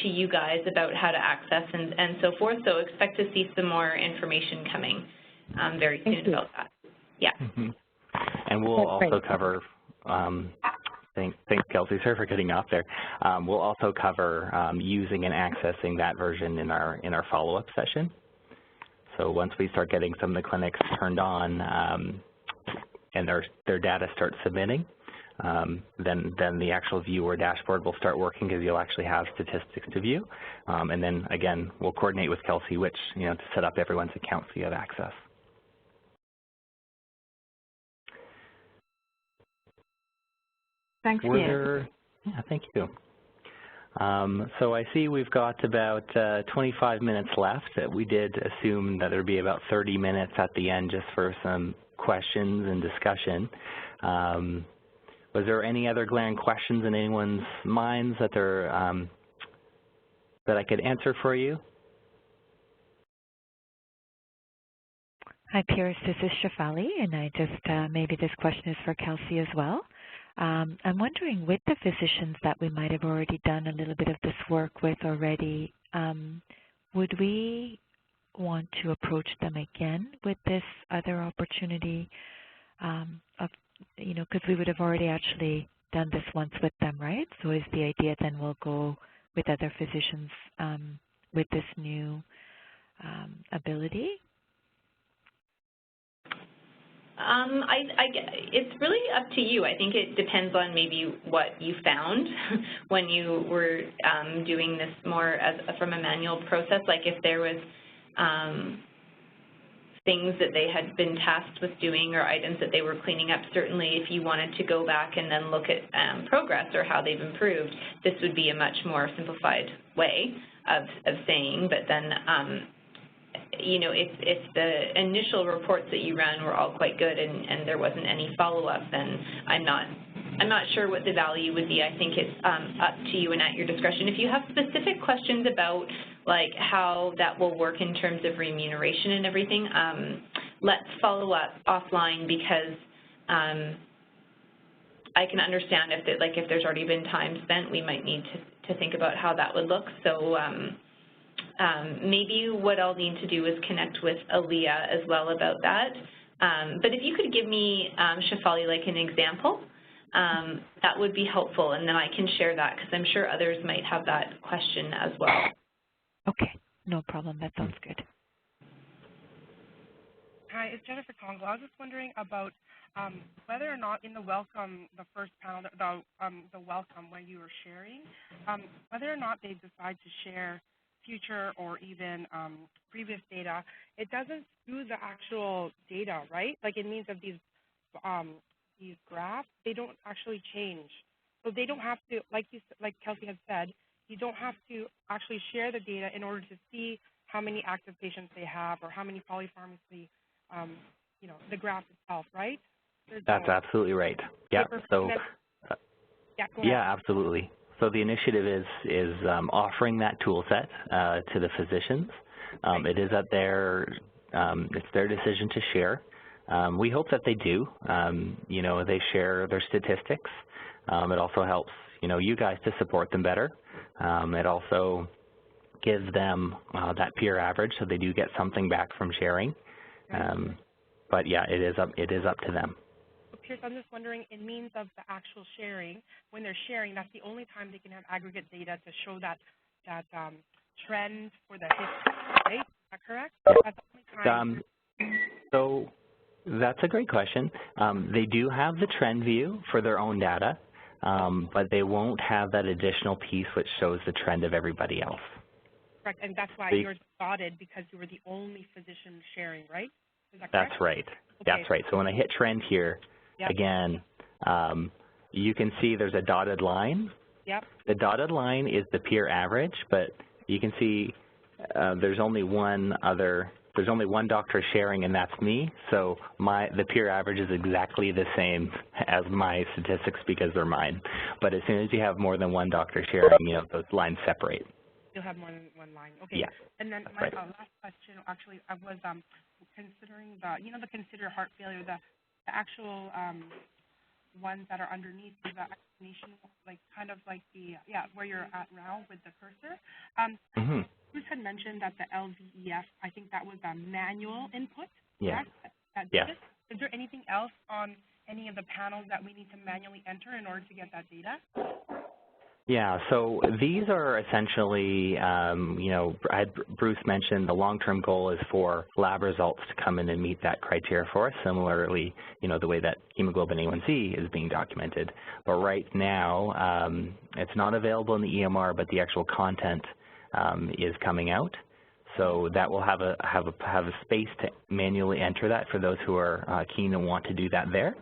[SPEAKER 1] to you guys about how to access and so forth. So expect to see some more information coming very soon about that. Yeah.
[SPEAKER 2] Mm-hmm. And we'll also cover, thanks Kelsey, sorry for cutting off there. We'll also cover using and accessing that version in our follow-up session. So once we start getting some of the clinics turned on and their data starts submitting, then the actual view or dashboard will start working because you'll actually have statistics to view. And then again, we'll coordinate with Kelsey to set up everyone's account so you have access.
[SPEAKER 5] Thanks, yeah,
[SPEAKER 2] thank you. So I see we've got about 25 minutes left. We did assume that there would be about 30 minutes at the end just for some questions and discussion. Was there any other glaring questions in anyone's minds that I could answer for you?
[SPEAKER 4] Hi, Pierce. This is Shafali, and I just maybe this question is for Kelsey as well. I'm wondering, with the physicians that we might have already done a little bit of this work with already, would we want to approach them again with this other opportunity of, because we would have already actually done this once with them, right? So is the idea then we'll go with other physicians with this new ability?
[SPEAKER 1] It's really up to you. I think it depends on maybe what you found when you were doing this more from a manual process. Like if there was things that they had been tasked with doing or items that they were cleaning up, certainly if you wanted to go back and then look at progress or how they've improved, this would be a much more simplified way of saying. But then if the initial reports that you ran were all quite good and there wasn't any follow-up, then I'm not sure what the value would be. I think it's up to you and at your discretion. If you have specific questions about like how that will work in terms of remuneration and everything, let's follow up offline, because I can understand if there's already been time spent, we might need to think about how that would look. So maybe what I'll need to do is connect with Aaliyah as well about that. But if you could give me, Shefali, like an example, that would be helpful, and then I can share that, because I'm sure others might have that question as well.
[SPEAKER 4] Okay, no problem. That sounds good.
[SPEAKER 3] Hi, it's Jennifer Congo. I was just wondering about whether or not in the welcome, the first panel, the welcome when you were sharing, whether or not they decide to share future or even previous data, it doesn't do the actual data, right? Like it means that these graphs, they don't actually change. So they don't have to, like Kelsey had said, you don't have to actually share the data in order to see how many active patients they have or how many polypharmacy, the graph itself, right?
[SPEAKER 2] That's absolutely right. Yeah. So, yeah, absolutely. So the initiative is offering that tool set to the physicians. It is at it's their decision to share. We hope that they do. They share their statistics. It also helps, you guys to support them better. It also gives them that peer average, so they do get something back from sharing. But yeah, it is up to them.
[SPEAKER 3] Pierce, I'm just wondering, in means of the actual sharing, when they're sharing, that's the only time they can have aggregate data to show that trend for the history, right? Is that correct? That's the only time.
[SPEAKER 2] So that's a great question. They do have the trend view for their own data, but they won't have that additional piece which shows the trend of everybody else.
[SPEAKER 3] Correct, and that's why yours dotted, because you were the only physician sharing, right? Is that correct?
[SPEAKER 2] That's right. Okay. That's right. So when I hit trend here, again, you can see there's a dotted line.
[SPEAKER 3] Yep.
[SPEAKER 2] The dotted line is the peer average, but you can see there's only one doctor sharing, and that's me. So the peer average is exactly the same as my statistics because they're mine. But as soon as you have more than one doctor sharing, those lines separate.
[SPEAKER 3] You'll have more than one line. Okay.
[SPEAKER 2] Yeah.
[SPEAKER 3] And then my last question, actually, I was considering the consider heart failure, the actual ones that are underneath the explanation, like kind of like where you're at now with the cursor. Bruce had mentioned that the LVEF, I think that was a manual input.
[SPEAKER 2] Yeah.
[SPEAKER 3] Yes. Is there anything else on any of the panels that we need to manually enter in order to get that data?
[SPEAKER 2] Yeah, so these are essentially, Bruce mentioned the long-term goal is for lab results to come in and meet that criteria for us, similarly, the way that hemoglobin A1C is being documented. But right now, it's not available in the EMR, but the actual content is coming out. So that will have a space to manually enter that for those who are keen and want to do that there.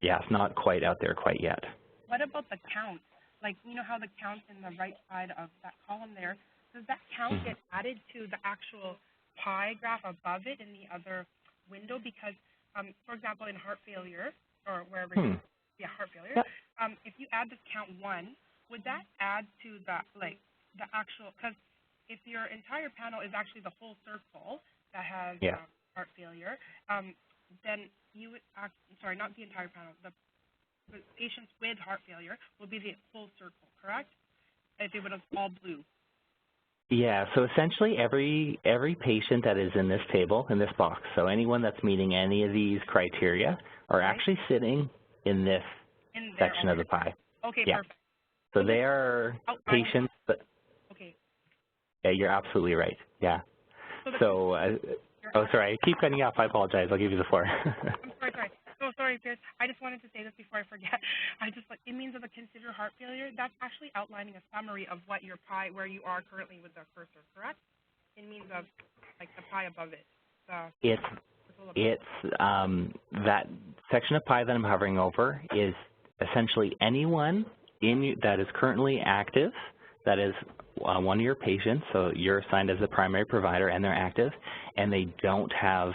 [SPEAKER 2] Yeah, it's not quite out there quite yet.
[SPEAKER 3] What about the count? Like, how the count in the right side of that column there, does that count get added to the actual pie graph above it in the other window? Because, for example, in heart failure, or wherever heart failure, if you add this count 1, would that add to the actual, because if your entire panel is actually the whole circle that has heart failure, then you would, sorry, not the entire panel, the patients with heart failure will be the full circle, correct? If it was all blue.
[SPEAKER 2] Yeah, so essentially every patient that is in this table, in this box, so anyone that's meeting any of these criteria are actually sitting in this section of the pie.
[SPEAKER 3] Okay,
[SPEAKER 2] yeah.
[SPEAKER 3] Perfect.
[SPEAKER 2] So they are patients that,
[SPEAKER 3] okay.
[SPEAKER 2] Yeah, you're absolutely right, yeah. So, oh, sorry, I keep cutting you off, I apologize, I'll give you the floor.
[SPEAKER 3] I'm sorry. Oh, sorry, Pierce. I just wanted to say this before I forget. It means of a consider heart failure, that's actually outlining a summary of what your pie, where you are currently with the cursor, correct? It means of, like, the pie above it.
[SPEAKER 2] That section of pie that I'm hovering over is essentially anyone that is currently active, that is one of your patients, so you're assigned as the primary provider and they're active, and they don't have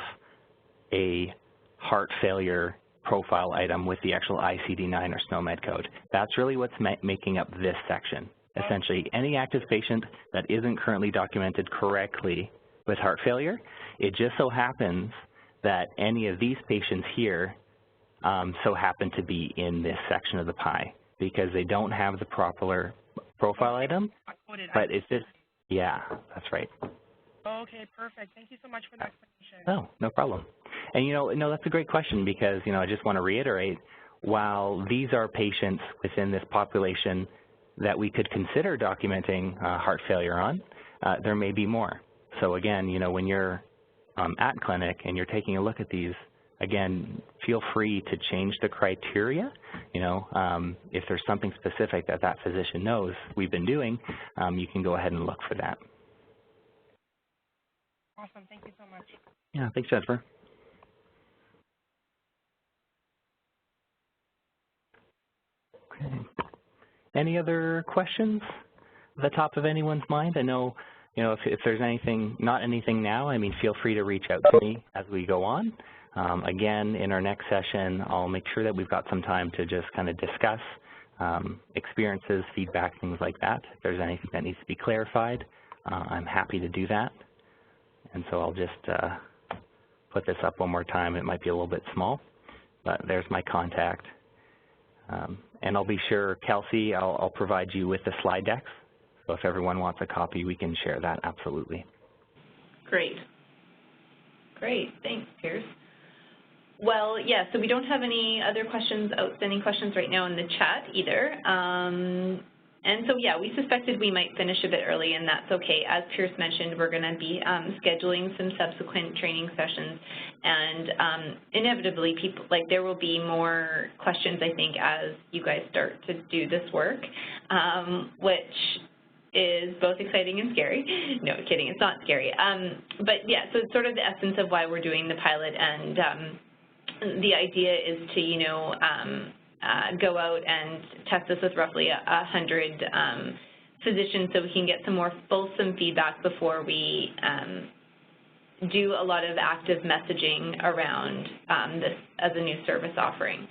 [SPEAKER 2] a heart failure profile item with the actual ICD-9 or SNOMED code. That's really what's making up this section. Essentially, any active patient that isn't currently documented correctly with heart failure, it just so happens that any of these patients here so happen to be in this section of the pie because they don't have the proper profile item, but it's just, yeah, that's right.
[SPEAKER 3] Okay, perfect. Thank you so much for the explanation.
[SPEAKER 2] Oh, no problem. And, no, that's a great question because, I just want to reiterate, while these are patients within this population that we could consider documenting heart failure on, there may be more. So again, when you're at clinic and you're taking a look at these, again, feel free to change the criteria. If there's something specific that physician knows we've been doing, you can go ahead and look for that.
[SPEAKER 3] Awesome. Thank you so much.
[SPEAKER 2] Yeah, thanks, Jennifer. Okay. Any other questions at the top of anyone's mind? I know, if there's not anything now, feel free to reach out to me as we go on. Again, in our next session, I'll make sure that we've got some time to just kind of discuss experiences, feedback, things like that. If there's anything that needs to be clarified, I'm happy to do that. And so I'll just put this up one more time. It might be a little bit small, but there's my contact. And I'll be sure, Kelsey, I'll provide you with the slide decks. So if everyone wants a copy, we can share that, absolutely.
[SPEAKER 1] Great. Thanks, Pierce. Well, yeah, so we don't have any other outstanding questions right now in the chat either. And so, yeah, we suspected we might finish a bit early, and that's okay. As Pierce mentioned, we're going to be scheduling some subsequent training sessions, and inevitably, there will be more questions, I think, as you guys start to do this work, which is both exciting and scary. No, kidding, it's not scary. But, yeah, so it's sort of the essence of why we're doing the pilot, and the idea is to, go out and test this with roughly 100 physicians so we can get some more fulsome feedback before we do a lot of active messaging around this as a new service offering.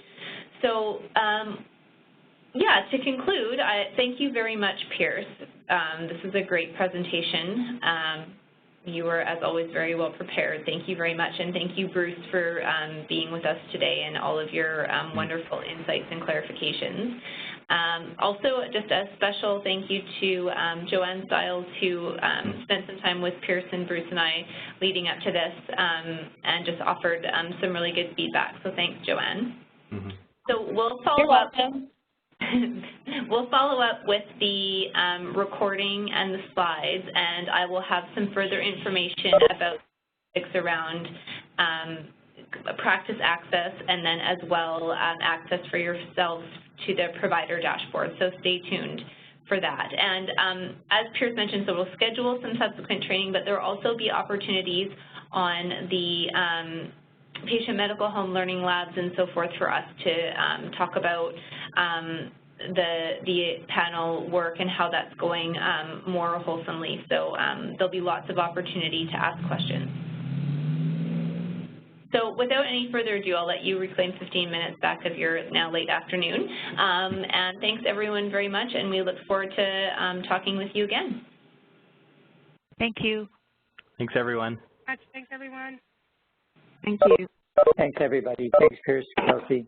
[SPEAKER 1] So, yeah, to conclude, thank you very much, Pierce. This is a great presentation. You were, as always, very well prepared. Thank you very much, and thank you, Bruce, for being with us today and all of your wonderful insights and clarifications. Also, just a special thank you to Joanne Stiles, who spent some time with Pierce and Bruce and I leading up to this and just offered some really good feedback. So thanks, Joanne. Mm-hmm. So we'll follow up. We'll follow up with the recording and the slides, and I will have some further information about around practice access and then as well access for yourselves to the provider dashboard. So stay tuned for that. And as Pierce mentioned, so we'll schedule some subsequent training, but there will also be opportunities on the patient medical home learning labs and so forth for us to talk about the panel work and how that's going more wholesomely. So there'll be lots of opportunity to ask questions. So without any further ado, I'll let you reclaim 15 minutes back of your now late afternoon. And thanks everyone very much, and we look forward to talking with you again.
[SPEAKER 4] Thank you.
[SPEAKER 2] Thanks everyone.
[SPEAKER 3] Thanks everyone.
[SPEAKER 5] Thank you.
[SPEAKER 11] Thanks everybody. Thanks, Pierce, Kelsey.